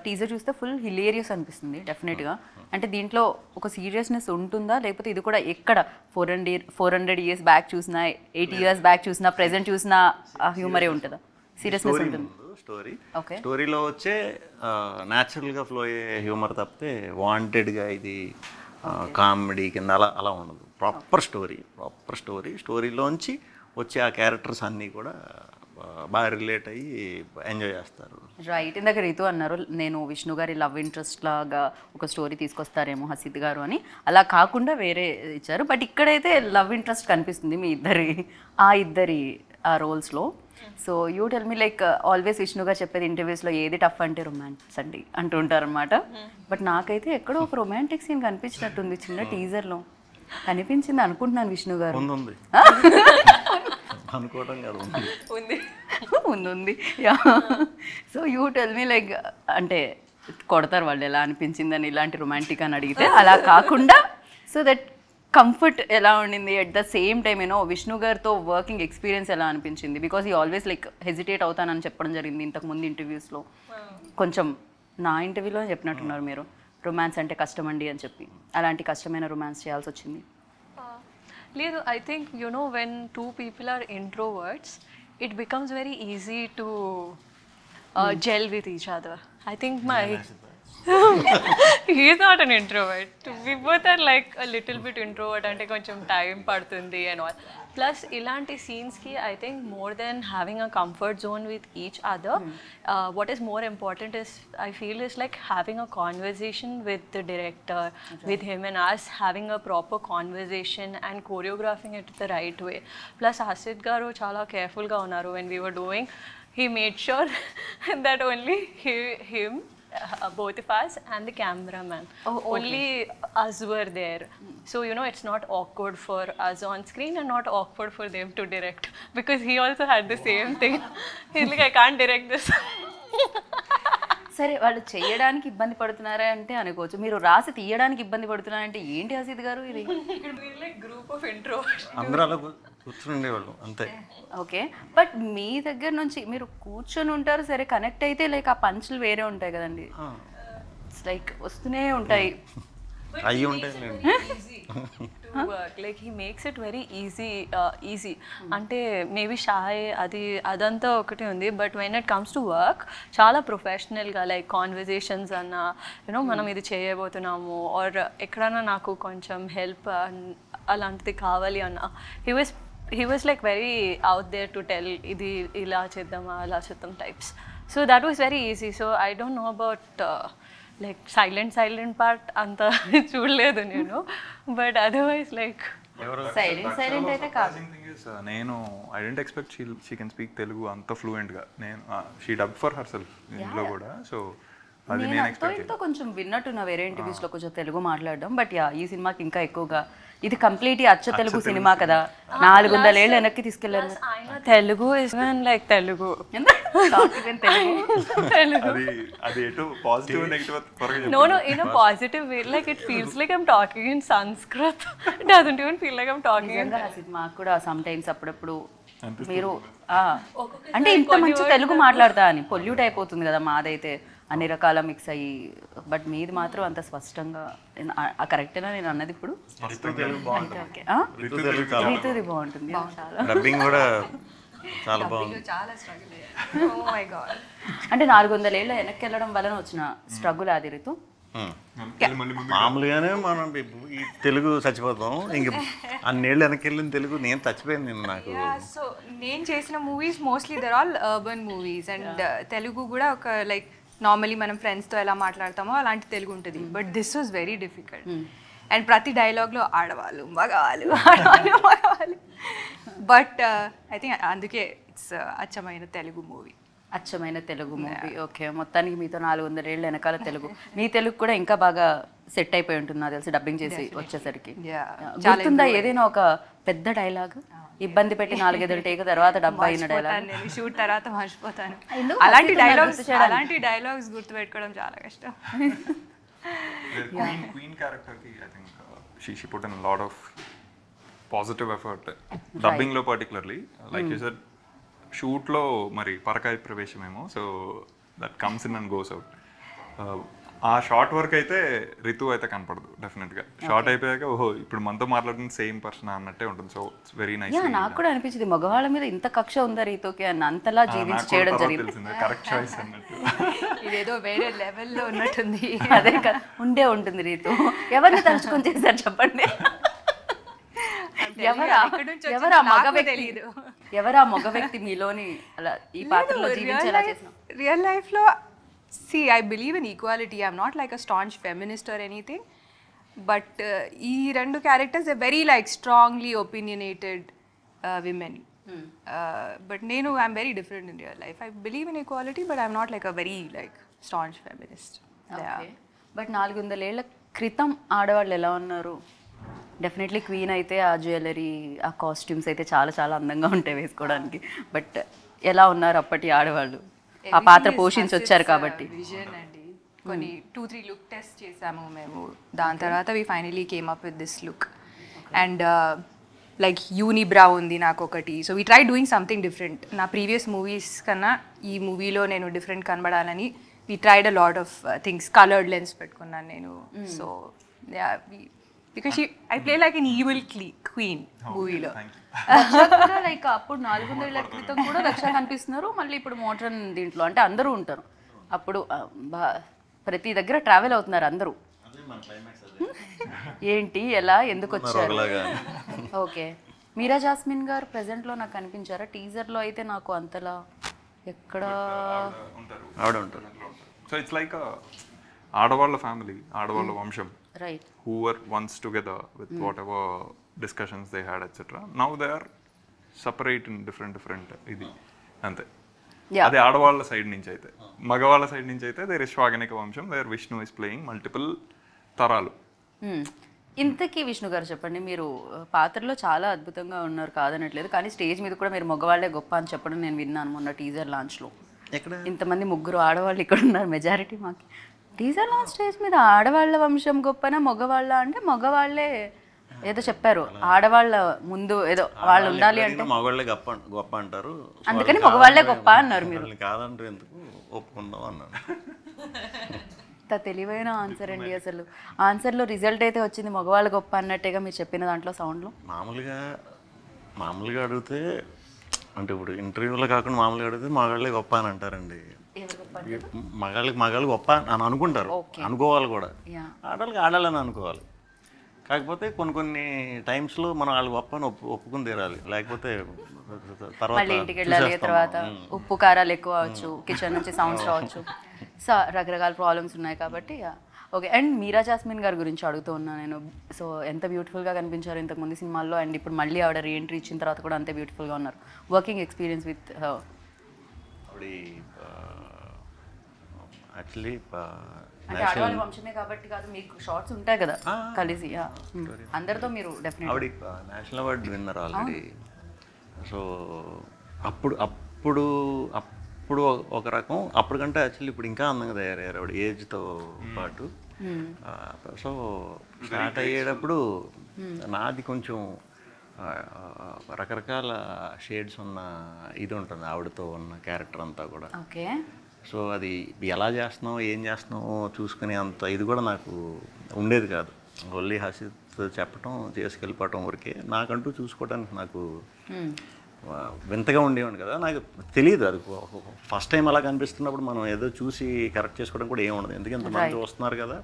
టీజర్ చూస్తే ఫుల్ హిలేరియస్ అనిపిస్తుంది డెఫినెట్గా. అంటే దీంట్లో ఒక సీరియస్నెస్ ఉంటుందా, లేకపోతే ఇది కూడా ఎక్కడ 400 years బ్యాక్ చూసినా 80 years బ్యాక్ చూసినా ప్రెజెంట్ చూసినా హ్యూమరే ఉంటుందా? సీరియస్నెస్ ఉంటుంది స్టోరీ. ఓకే. స్టోరీలో వచ్చే న్యాచురల్గా ఫ్లో అయ్యే హ్యూమర్ తప్పితే వాంటెడ్గా ఇది కామెడీ కింద అలా ఉండదు. Proper story. స్టోరీలోంచి వచ్చే ఆ క్యారెక్టర్స్ అన్నీ కూడా బాగా రిలేట్ అయ్యి ఎంజాయ్ చేస్తారు. రైట్. ఇందాక రీతు అన్నారు నేను విష్ణు గారి లవ్ ఇంట్రెస్ట్ లాగా ఒక స్టోరీ తీసుకొస్తారేమో హసిద్ గారు అని. అలా కాకుండా వేరే ఇచ్చారు. బట్ ఇక్కడైతే లవ్ ఇంట్రెస్ట్ కనిపిస్తుంది మీ ఇద్దరి ఆ రోల్స్లో. So you tell me like always Vishnu garu చెప్పేది ఇంటర్వ్యూస్లో ఏది టఫ్ అంటే రొమాన్స్ అండి అంటుంటారు అనమాట. బట్ నాకైతే ఎక్కడో ఒక రొమాంటిక్ సీన్ కనిపించినట్టుంది చిన్న టీజర్లో. కనిపించింది అనుకుంటున్నాను విష్ణు గారు. ఉంది అనుకోవడం కాదు, ఉంది. Yeah. So you tell me like అంటే కొడతారు వాళ్ళు ఎలా అనిపించిందని ఇలాంటి రొమాంటిక్ అని అడిగితే, అలా కాకుండా సో దట్ కంఫర్ట్ ఎలా ఉండింది at the same time you know Vishnu గారితో వర్కింగ్ ఎక్స్పీరియన్స్ ఎలా అనిపించింది? బికాజ్ ఈ ఆల్వేస్ లైక్ హెజిటేట్ అవుతానని చెప్పడం జరిగింది ఇంతకుముందు ఇంటర్వ్యూస్లో. కొంచెం నా ఇంటర్వ్యూలో చెప్పినట్టున్నారు మీరు రొమాన్స్ అంటే కష్టమండి అని చెప్పి. అలాంటి కష్టమైన రొమాన్స్ చేయాల్సి వచ్చింది? లేదు, I think when 2 people are introverts, it becomes very easy to gel with each other. I think He's not an introvert. We both are like a little bit introvert అంటే కొంచెం టైం పడుతుంది and all. Plus ఇలాంటి సీన్స్కి I think more than having a comfort zone with each other, what is more important is I feel is like having a conversation with the director, with him and us, having a proper conversation and choreographing it the right way. Plus Asit garu చాలా carefulగా ఉన్నారు when we were doing. He made sure that only him, both of us and the cameraman, only us were there. So you know it's not awkward for us on screen and not awkward for them to direct, because he also had the same thing. He's like, I can't direct this. సరే వాళ్ళు చేయడానికి ఇబ్బంది పడుతున్నారా అంటే అనుకోవచ్చు, మీరు రాసి తీయడానికి ఇబ్బంది పడుతున్నారంటే ఏంటి హసీద్ గారు ఇది? We're like group of introverts. అందరూ అలా కూర్చుని ఉండేవాళ్ళు అంతే. ఓకే, బట్ మీ దగ్గర నుంచి మీరు కూర్చొని ఉంటారు సరే, కనెక్ట్ అయితే లైక్ ఆ పంచులు వేరే ఉంటాయి కదండి, లైక్ వస్తూనే ఉంటాయి. అయ్యి ఉంటాయి To work, like he makes it very easy. అంటే మేబీ షాయ్ అదంతా ఒకటి ఉంది, but when it comes to work చాలా ప్రొఫెషనల్గా లైక్ కాన్వర్జేషన్స్ అన్న యూనో మనం ఇది చేయబోతున్నాము ఆర్ ఎక్కడన్నా నాకు కొంచెం హెల్ప్ అలాంటిది కావాలి అన్న he was like very out there to tell ఇది ఇలా చేద్దామా అలా చేద్దాం types. So that was very easy. So I don't know about like silent part అంత చూడలేదు నేను, బట్ అదర్వైజ్ లైక్ సైలెంట్ అయితే కాదు. నేను I didn't expect she can speak Telugu అంత ఫ్లూయెంట్గా. నేను she dub for her self ఇంట్లో కూడా, సో అది నేను ఎక్స్పెక్ట్ కొంచెం విన్నట్టున్న వేరే ఇంటర్వ్యూస్లో కొంచెం తెలుగు మాట్లాడడం, బట్ యా ఈ సినిమాకి ఇంకా ఎక్కువగా ఇది కంప్లీట్ అచ్చ తెలుగు సినిమా కదా, 400 ఏళ్ళు వెనక్కి తీసుకెళ్ళారు. తెలుగు ఇస్ లైక్ తెలుగు అది ఎటు positive negative no in a positive way, like it feels like I'm talking in Sanskrit. It doesn't even feel like I'm talking in మాకు కూడా సమ్ టైమ్స్ అప్పుడప్పుడు మీరు అంటే ఇంత మంచి తెలుగు మాట్లాడతా అని పొల్యూట్ అయిపోతుంది కదా మాదైతే అన్ని రకాల మిక్స్ అయ్యి, బట్ మీది మాత్రం అంత స్పష్టంగా కరెక్టేనా నేను అన్నది ఇప్పుడు? రీతుది బాగుంటుంది, డబ్బింగ్ కూడా చాలా బాగుంది. అంటే 400 ఏళ్ళ వెనక్కి వెళ్ళడం వలన వచ్చిన స్ట్రగుల్ అది రీతు. మామూలుగానే మనం ఈ తెలుగు చచ్చిపోతాం, ఇంక అన్నేళ్ళు వెనక్కి వెళ్ళిన తెలుగు నేను చచ్చిపోయింది నేను. నాకు సో నేను చేసిన movies mostly they're all urban movies and Telugu కూడా ఒక లైక్ నార్మలీ మనం ఫ్రెండ్స్తో ఎలా మాట్లాడతామో అలాంటి తెలుగు ఉంటుంది, but this was very difficult. And ప్రతి డైలాగ్లో ఆడవాళ్ళు మగవాళ్ళు బట్ ఐ థింక్ అందుకే ఇట్స్ అచ్చమైన తెలుగు మూవీ. అచ్చమైన తెలుగు మూవీ. ఓకే, మొత్తానికి మీతో 400 ఏళ్ళ వెనకాల తెలుగు, మీ తెలుగు కూడా ఇంకా బాగా సెట్ అయిపోయి ఉంటుంది నాకు తెలిసి డబ్బింగ్ చేసి వచ్చేసరికి. గుర్తుందా ఏదైనా ఒక పెద్ద డైలాగ్ ఇబ్బంది పెట్టి 4-5 టేక్ తర్వాత డబ్బా అయిన డైలాగ్? నేను షూట్ తర్వాత మర్చిపోతాను. అలాంటి డైలాగ్స్ గుర్తుపెట్టుకోవడం చాలా కష్టం. Queen character ki I think she put in a lot of positive effort dubbing lo, particularly like you said shoot lo mari parakai pravesham, so that comes in and goes out. ఆ short work అయితే రితు అయితే కనపడదు డెఫినెట్గా. Short అయిపోయాక ఓహో ఇప్పుడు మనతో మాట్లాడుతున్న సేమ్ పర్సన్ అన్నట్టే ఉంటుంది. So it's very nice. నాకు కూడా అనిపించింది మగవాళ్ళ మీద ఇంత కక్ష ఉందా రీతుకి అని, అంతలా జీవించి చేయడం జరిగింది. కరెక్ట్ చాయిస్ అన్నట్టు. ఇదేదో వేరే లెవెల్లో ఉన్నట్టుంది. అదే కదా ఉంటుంది రీతు. ఎవరిని తలుచుకొని చేశారు చెప్పండి? ఎవరా మగ వ్యక్తి మీలోని అలా ఈ పాత్రలో జీవించేలా చేసిన? రియల్ లైఫ్లో see, I believe in equality. I'm not like a staunch feminist or anything, but ee rendu characters are very like strongly opinionated women. But I'm very different in real life. I believe in equality, but I'm not like a very like staunch feminist. Okay. But 400 ఏళ్ల క్రితం ఆడవాళ్ళు ఎలా ఉన్నారు? Definitely queen అయితే ఆ jewellery ఆ costumes అయితే చాలా చాలా అందంగా ఉంటాయి వేసుకోవడానికి, బట్ ఎలా ఉన్నారు అప్పటి ఆడవాళ్ళు ఆ పాత్ర పోషించి వచ్చారు కాబట్టి? విజన్ అండి, కొన్ని 2-3 లుక్ టెస్ట్ చేసాము మేము, దాని తర్వాత we finally came up with this look. And like unibrow ఉంది నాకు ఒకటి. So we try doing something different. నా ప్రీవియస్ మూవీస్ కన్నా ఈ మూవీలో నేను డిఫరెంట్ కనబడాలని we tried a lot of things. Coloured lens పెట్టుకున్నాను నేను. So because I play like an evil queen మూవీలో. లైక్ అప్పుడు 400 ఏళ్ల క్రితం కూడా రక్ష కనిపిస్తున్నారు, మళ్ళీ ఇప్పుడు మోడ్రన్ దీంట్లో అంటే అందరూ ఉంటారు. అప్పుడు ప్రతి దగ్గర ట్రావెల్ అవుతున్నారు అందరూ. ఏంటి ఎలా ఎందుకు వచ్చారు? ఓకే, మీరా జాస్మిన్ గారు ప్రెసెంట్లో నాకు కనిపించారా? టీజర్లో అయితే నాకు అంతలా ఎక్కడ ఆవిడ ఉంటారు. సో ఇట్స్ లైక్ ఆడవాళ్ళ ఫ్యామిలీ, ఆడవాళ్ళ వంశం, right, who were once together with whatever discussions they had, etc. Now they are separate in different ఇది అంతే. అది ఆడవాళ్ళ సైడ్ నుంచి అయితే. మగవాళ్ళ సైడ్ నుంచి అయితే దేర్ ఇస్ శ్వాగనిక వంశం, there Vishnu is playing multiple తరాలు. ఇంతకీ విష్ణు గారు చెప్పండి, మీరు పాత్రలో చాలా అద్భుతంగా ఉన్నారు కాదనట్లేదు, కానీ స్టేజ్ మీద కూడా మీరు మగవాళ్ళే గొప్ప అని చెప్పడం నేను విన్నాను మొన్న టీజర్ లాంచ్లో. ఎక్కడ ఇంతమంది ముగ్గురు ఆడవాళ్ళు ఇక్కడ ఉన్నారు, మెజారిటీ మాకు. టీజర్ లాంచ్ స్టేజ్ మీద ఆడవాళ్ళ వంశం గొప్పనా మగవాళ్ళ అంటే మగవాళ్ళే ఏదో చెప్పారు, ఆడవాళ్ళ ముందు ఏదో వాళ్ళు ఉండాలి అంటే మగవాళ్ళే గొప్ప అంటారు, అందుకని మగవాళ్ళే గొప్ప అన్నారు మీరు. కాదంటే ఎందుకు ఒప్పుకుందాం అన్నాను. తెలివైన ఆన్సర్ అండి. అసలు ఆన్సర్లో రిజల్ట్ అయితే వచ్చింది మగవాళ్ళ గొప్ప అన్నట్టుగా మీరు చెప్పిన దాంట్లో సౌండ్లో. మామూలుగా అడిగితే అంటే ఇప్పుడు ఇంటర్వ్యూలో కాకుండా మామూలుగా అడిగితే మగాళ్ళే గొప్ప అని అంటారండి. మగాళ్ళు గొప్ప అని అనుకుంటారు, అనుకోవాలి కూడా. ఆడాళ్ళకి ఆడాలని అనుకోవాలి. కాకపోతే కొన్ని టైమ్స్లో మనం వాళ్ళు గొప్ప అని ఒప్పుకుని తీరాలి, లేకపోతే మళ్ళీ ఇంటికి వెళ్ళాలి, తర్వాత ఉప్పు కారాలు ఎక్కువ అవచ్చు, కిచెన్ నుంచి సౌండ్స్ రావచ్చు, సో రకరకాల ప్రాబ్లమ్స్ ఉన్నాయి కాబట్టి. ఓకే, అండ్ మీరా జాస్మిన్ గారి గురించి అడుగుతూ ఉన్నాను నేను. సో ఎంత బ్యూటిఫుల్గా కనిపించారు ఇంతకుముందు సినిమాల్లో, అండ్ ఇప్పుడు మళ్ళీ ఆవిడ రీఎంట్రీ ఇచ్చిన తర్వాత కూడా అంతే బ్యూటిఫుల్గా ఉన్నారు. వర్కింగ్ ఎక్స్పీరియన్స్ విత్ ఆవిడ యాక్చువల్లీ అంటే ఆడవాళ్ళ వంశమే కాబట్టి కాదు, మీకు షార్ట్స్ ఉంటాయి కదా కలిసి అందరితో మీరు డెఫినెట్. ఆవిడ national award winner already. So అప్పుడు ఒక రకం, అప్పటికంటే యాక్చువల్లీ ఇప్పుడు ఇంకా అందంగా తయారయ్యారు ఆవిడ ఏజ్తో పాటు. సో స్టార్ట్ అయ్యేటప్పుడు నాది కొంచెం రకరకాల షేడ్స్ ఉన్న ఇది ఉంటుంది ఆవిడతో ఉన్న క్యారెక్టర్ అంతా కూడా. ఓకే, సో అది ఎలా చేస్తున్నావు ఏం చేస్తున్నావు చూసుకునే అంత ఇది కూడా నాకు ఉండేది కాదు. ఓన్లీ హసిత్ చెప్పటం చేసుకెళ్ళిపోవటం వరకే, నాకంటూ చూసుకోవడానికి నాకు వింతగా ఉండేవాడు కదా. నాకు తెలియదు అది ఫస్ట్ టైం అలా కనిపిస్తున్నప్పుడు మనం ఏదో చూసి కరెక్ట్ చేసుకోవడం కూడా ఏమి ఉండదు, ఎందుకంటే ఇంతమంది వస్తున్నారు కదా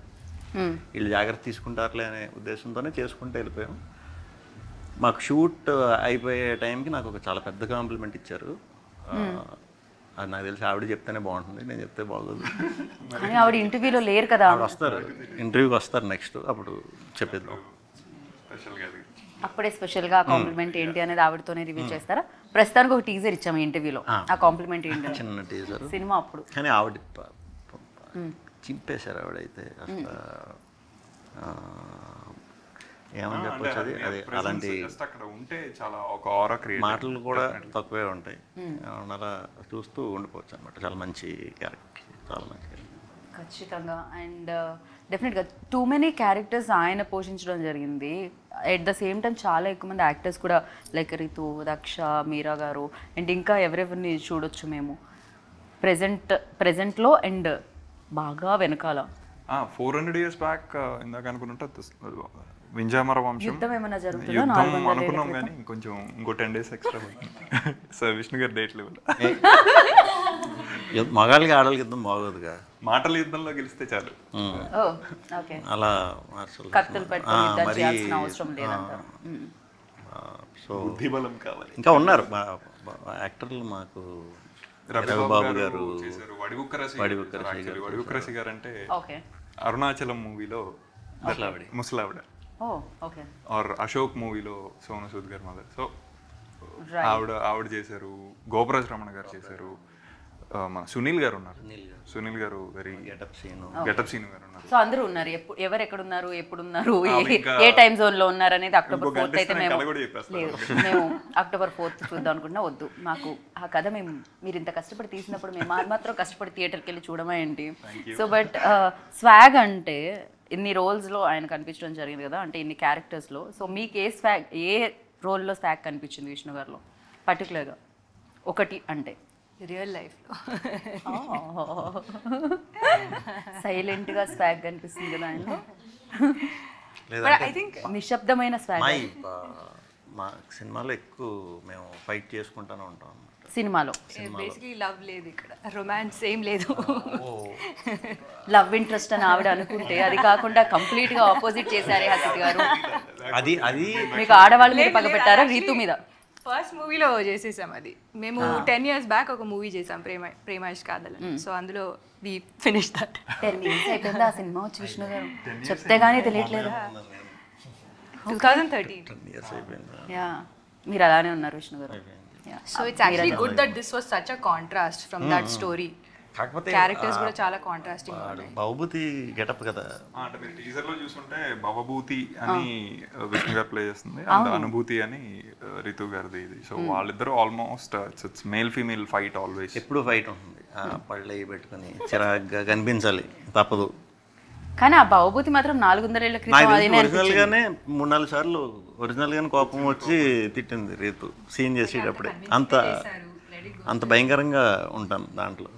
వీళ్ళు జాగ్రత్త తీసుకుంటారులే అనే ఉద్దేశంతోనే చేసుకుంటూ వెళ్ళిపోయాం. మాకు షూట్ అయిపోయే టైంకి నాకు ఒక చాలా పెద్ద కాంప్లిమెంట్ ఇచ్చారు. అది నాకు తెలిసి ఆవిడ చెప్తేనే బాగుంటుంది, నేను చెప్తే బాగోదు. ఆవిడ ఇంటర్వ్యూలో లేరు కదా, ఆవిడ వస్తారు, ఇంటర్వ్యూకి వస్తారు నెక్స్ట్, అప్పుడు చెప్పేద్దాం. అప్పుడే స్పెషల్గా కాంప్లిమెంట్ ఏంటి అనేది ఆవిడతోనే రివ్యూ చేస్తారా? ప్రస్తుతానికి ఒక టీజర్ ఇచ్చాము ఇంటర్వ్యూలో, ఆ కాంప్లిమెంట్ ఏంటి? చిన్న టీజర్ సినిమా అప్పుడు. కానీ ఆవిడ చింపేశారు ఆవిడైతే అసలు. ఏమని చెప్పొచ్చు, అది అలాంటి మాటలు కూడా తక్కువే ఉంటాయి, అలా చూస్తూ ఉండిపోవచ్చు అనమాట. చాలా మంచి క్యారెక్టర్, చాలా మంచి క్యారెక్టర్ ఖచ్చితంగా. అండ్ డెఫినెట్గా టూ మెనీ క్యారెక్టర్స్ ఆయన పోషించడం జరిగింది. ఎట్ ద సేమ్ టైం చాలా ఎక్కువ మంది యాక్టర్స్ కూడా లైక్ రితు, దక్ష, మీరా గారు అండ్ ఇంకా ఎవరెవరిని చూడొచ్చు మేము ప్రెజెంట్లో అండ్ బాగా వెనకాల. 400 years బ్యాక్ ఇందాక అనుకుంటా వింజామర వంశం యుద్ధం ఏమైనా జరుగుతుందా? యుద్ధం అనుకున్నాం కానీ కొంచెం ఇంకో 10 days ఎక్స్ట్రా సార్ విష్ణు గారి డేట్ లెవెల్. మగాళ్ళకి ఆడవాళ్ళకి యుద్ధం బాగోదుగా, మాటల యుద్ధంలో గెలిస్తే చాలు. అలా కత్తులు పెట్టుకొని అవసరం లేదంటారు. సో బుద్ధిబలం కావాలి. ఇంకా ఉన్నారు యాక్టర్లు మాకు. రవిబాబు గారు, వడివుక్కరసి గారు అంటే అరుణాచలం మూవీలో ముసలావిడ, ఆర్ అశోక్ మూవీలో సోను సూద్ గారు మదర్. సో ఆవిడ చేశారు. గోపరాజ్ రమణ గారు చేశారు. మన సునీల్ గారు ఉన్నారు. సునీల్ గారు వెరీ గెటప్ సీన్ గారు ఉన్నారు. సో అందరూ ఉన్నారు. ఎవరు ఎక్కడ ఉన్నారు, ఎప్పుడు ఉన్నారు, ఏ టైం జోన్ లో ఉన్నారు అనేది October 4th అయితే మేము October 4th చూద్దాం అనుకుంటున్నా. వద్దు, మాకు ఆ కథ మీరు ఇంత కష్టపడి తీసినప్పుడు మేము మాత్రం కష్టపడి థియేటర్కి వెళ్ళి చూడమా ఏంటి. సో బట్ స్వాగ్ అంటే ఇన్ని రోల్స్లో ఆయన కనిపించడం జరిగింది కదా, అంటే ఇన్ని క్యారెక్టర్స్లో. సో మీకు ఏ రోల్లో స్వాగ్ కనిపించింది విష్ణు గారిలో పర్టికులర్గా ఒకటి అంటే? రియల్ లైఫ్లో సైలెంట్గా స్వాగ్ కనిపిస్తుంది కదా ఆయన. ఐ థింక్ నిశ్శబ్దమైన స్వాగ్. మా సినిమాలో ఎక్కువ మేము ఫైట్ చేసుకుంటూనే ఉంటాం అన్నమాట. సినిమాలో బేసిక్లీ లవ్ లేదు ఇక్కడ, రొమాన్స్ ఏం లేదు. లవ్ ఇంట్రెస్ట్ అని ఆవిడ అనుకుంటే అది కాకుండా కంప్లీట్ గా ఆపోజిట్ చేశారే హసిత్ గారు. అది అది మీకు ఆడవాళ్ళ మీద పగ పెట్టారా రీతు మీద? ఫస్ట్ మూవీలో చేసేసాం అది. మేము 10 years బ్యాక్ ఒక మూవీ చేసాం, ప్రేమేష్ కాదలని. సో అందులో వి ఫినిష్ దట్. 10 years అయిపోయింది ఆ సినిమా వచ్చి విష్ణు గారు, చెప్తే గానీ తెలియట్లేదు. 2013. ఇయర్స్ అయిపోయింది. యా, మీరు అలానే ఉన్నారు విష్ణు గారు. So it's actually good that this was such a contrast from that story. కాకపోతే క్యారెక్టర్స్ కూడా చాలా కాంట్రాస్టింగ్ ఉన్నాయి. బహుభూతి గెటప్ కదా. అంటే మీరు టీజర్ లో చూసుకుంటే భవభూతి అని విష్ణు గారు ప్లే చేస్తుంది, అండ్ అనుభూతి అని రితు గారిది ఇది. సో వాళ్ళిద్దరు almost it's male female fight always. ఎప్పుడు ఫైట్ ఉంటుంది, పళ్ళు అవి పెట్టుకుని చిరాగ్గా కనిపించాలి, తప్పదు. కానీ ఆ భవభూతి మాత్రం 400 ఏళ్ల క్రితం అదేనే ఒరిజినల్ గానే 3-4 సార్లు ఒరిజినల్ గానే కోపం వచ్చి తిట్టింది రీతు సీన్ చేసేటప్పుడే. అంత భయంకరంగా ఉంటాను దాంట్లో.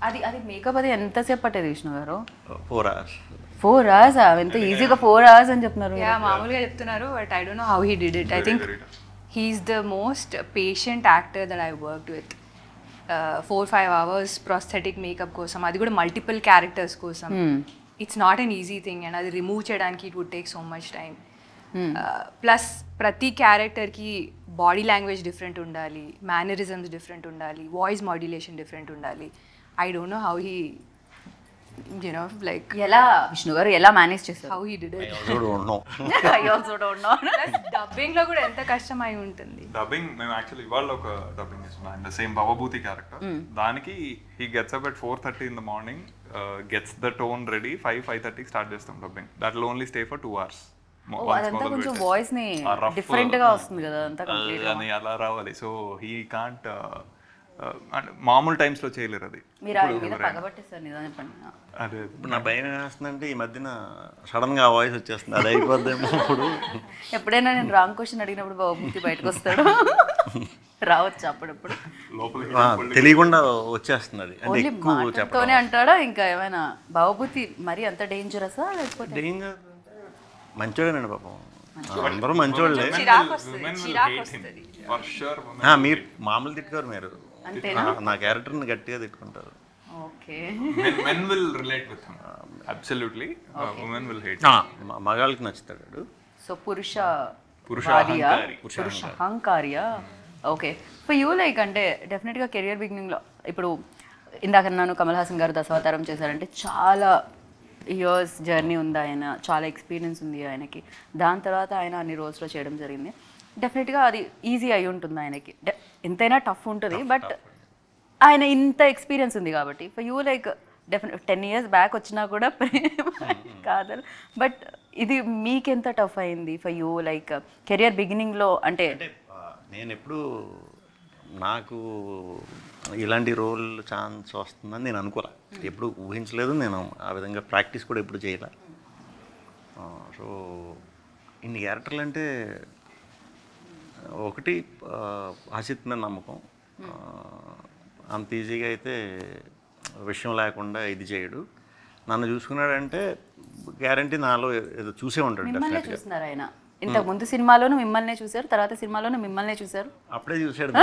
అది అది మేకప్ అది ఎంతసేపు పట్టేది విష్ణు గారు? 4 hours. 4 hours? ఎంత ఈజీగా 4 hours అని చెప్తున్నారు. యా, మామూలుగా చెప్తున్నారు, but I don't know how he did it. I think he's the most patient actor that I worked with. 4-5 hours prosthetic makeup కోసం, అది కూడా మల్టిపుల్ క్యారెక్టర్స్ కోసం. It's not an easy thing, and అది remove చేయడానికి it would take so much time. Plus ప్రతి క్యారెక్టర్కి body language different ఉండాలి, mannerisms different ఉండాలి, వాయిస్ మాడ్యులేషన్ డిఫరెంట్ ఉండాలి. I don't know how he you know like ఎలా విష్ణు గారు ఎలా మేనేజ్ చేశారు? How he did it. I also don't know. Dubbing లో కూడా ఎంత కష్టం అయి ఉంటుంది. డబ్బింగ్ మేము యాక్చువల్లీ ఇవాళ ఒక డబ్బింగ్ చేస్తున్నాం, అండ్ సేమ్ భవభూతి క్యారెక్టర్. దానికి he gets up at 4:30 in the morning, gets the tone ready, 5:30 start చేస్తాం dubbing. That will only stay for 2 hours. అదంతా కొంచెం వాయిస్ ని డిఫరెంట్ గా వస్తుంది కదా, అంతా కంప్లీట్ అని అలా రావాలి. సో హీ కాంట్ అంటే మామూలు టైమ్స్ లో చేయలేరు అది. మీరు ఆయన మీద పగబట్టేస్తారు నిజం చెప్పండి. అదే ఇప్పుడు నా భయం వేస్తుందంటే ఈ మధ్యన సడన్ గా ఆ వాయిస్ వచ్చేస్తుంది, అది అయిపోద్దేమో. ఇప్పుడు ఎప్పుడైనా నేను రాంగ్ క్వశ్చన్ అడిగినప్పుడు భవభూతి బయటకు వస్తాడు, రావచ్చు అప్పుడప్పుడు. తెలియకుండా వచ్చేస్తుంది అది. అంటే ఓన్లీ ఎక్కువ మాటతోనే అంటాడా? ఇంకా ఏమైనా భవభూతి మరి అంత డేంజరసా లేకపోతే? డేంజర్ మంచోడేనండి పాపం, అందరూ మంచోళ్ళే. మీరు మామూలు తిట్టుకోరు, మీరు నా క్యారెక్టర్ని గట్టిగా తిట్టుకుంటారు. Okay, men will relate with him absolutely, women will hate. మగాళ్ళకి నచ్చుతాడు. సో పురుష పురుష అహంకార్యా. ఓకే, ఫర్ యూ లైక్ అంటే డెఫినెట్గా కెరియర్ బిగినింగ్లో ఇప్పుడు ఇందాక నన్ను కమల్ హాసన్ గారు దశావతారం చేశారంటే చాలా ఇయర్స్ జర్నీ ఉంది, ఆయన చాలా ఎక్స్పీరియన్స్ ఉంది ఆయనకి. దాని తర్వాత ఆయన అన్ని రోజులో చేయడం జరిగింది. డెఫినెట్గా అది ఈజీ అయి ఉంటుంది ఆయనకి, ఎంతైనా టఫ్ ఉంటుంది, బట్ ఆయన ఇంత ఎక్స్పీరియన్స్ ఉంది కాబట్టి for you like definite 10 years back వచ్చినా కూడా ప్రేమ కాదు, బట్ ఇది మీకెంత టఫ్ అయింది ఫర్ యూ లైక్ కెరియర్ బిగినింగ్లో? అంటే నేను ఎప్పుడు నాకు ఇలాంటి రోల్ ఛాన్స్ వస్తుందని నేను అనుకోలే, ఎప్పుడు ఊహించలేదు. నేను ఆ విధంగా ప్రాక్టీస్ కూడా ఎప్పుడు చేయలే. సో ఇన్ని క్యారెక్టర్లు అంటే ఒకటి హసిత్ మీద నమ్మకం, అంత ఈజీగా అయితే విషయం లేకుండా ఇది చేయడు. నన్ను చూసుకున్నాడంటే గ్యారంటీ నాలో ఏదో చూసే ఉంటాడు. మిమ్మల్ని చూస్తున్నారు ఆయన, ఇంతకు ముందు సినిమాలోనూ మిమ్మల్నే చూశారు, తర్వాత సినిమాలోనూ మిమ్మల్నే చూశారు. అప్పుడే చూశాడు,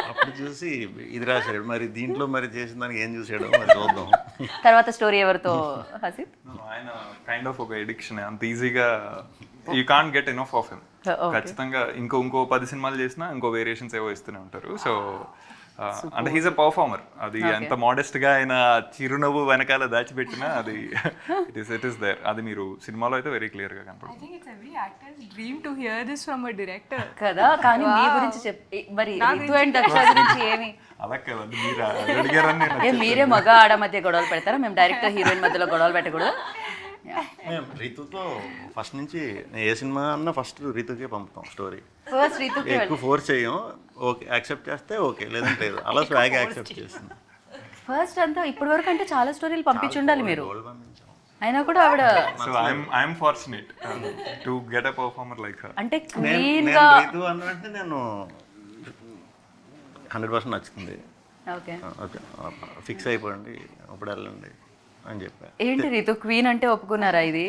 అప్పుడు చూసి ఇది రాశాడు. మరి దీంట్లో మరి చేసిన దానికి ఏం చూసాడో మరి చూద్దాం. తర్వాత స్టోరీ ఎవరితో హసిత్? ఆయన కైండ్ ఆఫ్ ఒక ఎడిక్షన్, అంత ఈజీగా you can't get enough of him. ఖచ్చితంగా ఇంకో 10 సినిమాలు చేసినా ఇంకో వేరియేషన్స్ ఏవో ఇస్తూనే ఉంటారు. సో అంటే హీస్ అ పర్ఫార్మర్. అది ఎంత మోడెస్ట్ గా ఆయన చిరునవ్వు వెనకాల దాచిపెట్టినా అది ఇట్ ఇస్ దేర్. అది మీరు సినిమాలో అయితే వెరీ క్లియర్ గా కనపడుతుంది. కదా, కానీ మీ గురించి చెప్పి మరి రితు అండ్ దక్ష గురించి ఏమి అలా కదండి, మీరు అడిగారని మీరే మగ ఆడ మధ్య గొడవలు పెడతారా? మేము డైరెక్టర్ హీరోయిన్ మధ్యలో గొడవలు పెట్టకూడదు. మేము రీతుతో ఫస్ట్ నుంచి ఏ సినిమా అన్నా ఫస్ట్ రీతుకే పంపుతాం స్టోరీ. ఫస్ట్ రీతుకి ఎక్కువ ఫోర్స్ చేయం, ఓకే యాక్సెప్ట్ చేస్తే ఓకే, లేదంటే లేదు. అలా స్వాగ్ యాక్సెప్ట్ చేస్తుంది ఫస్ట్ అంతా. ఇప్పటి వరకు అంటే చాలా స్టోరీలు పంపించుండాలి మీరు, అయినా కూడా ఆవిడ. So I'm fortunate to get a performer like her. అంటే క్లీన్ గా రీతు అన్నట్టు నేను 100% నచ్చుతుంది. ఓకే ఓకే ఫిక్స్ అయిపోండి అప్పుడు వెళ్ళండి అని చెప్పా. ఏంటి రీతు క్వీన్ అంటే ఒప్పుకున్నారా? ఇది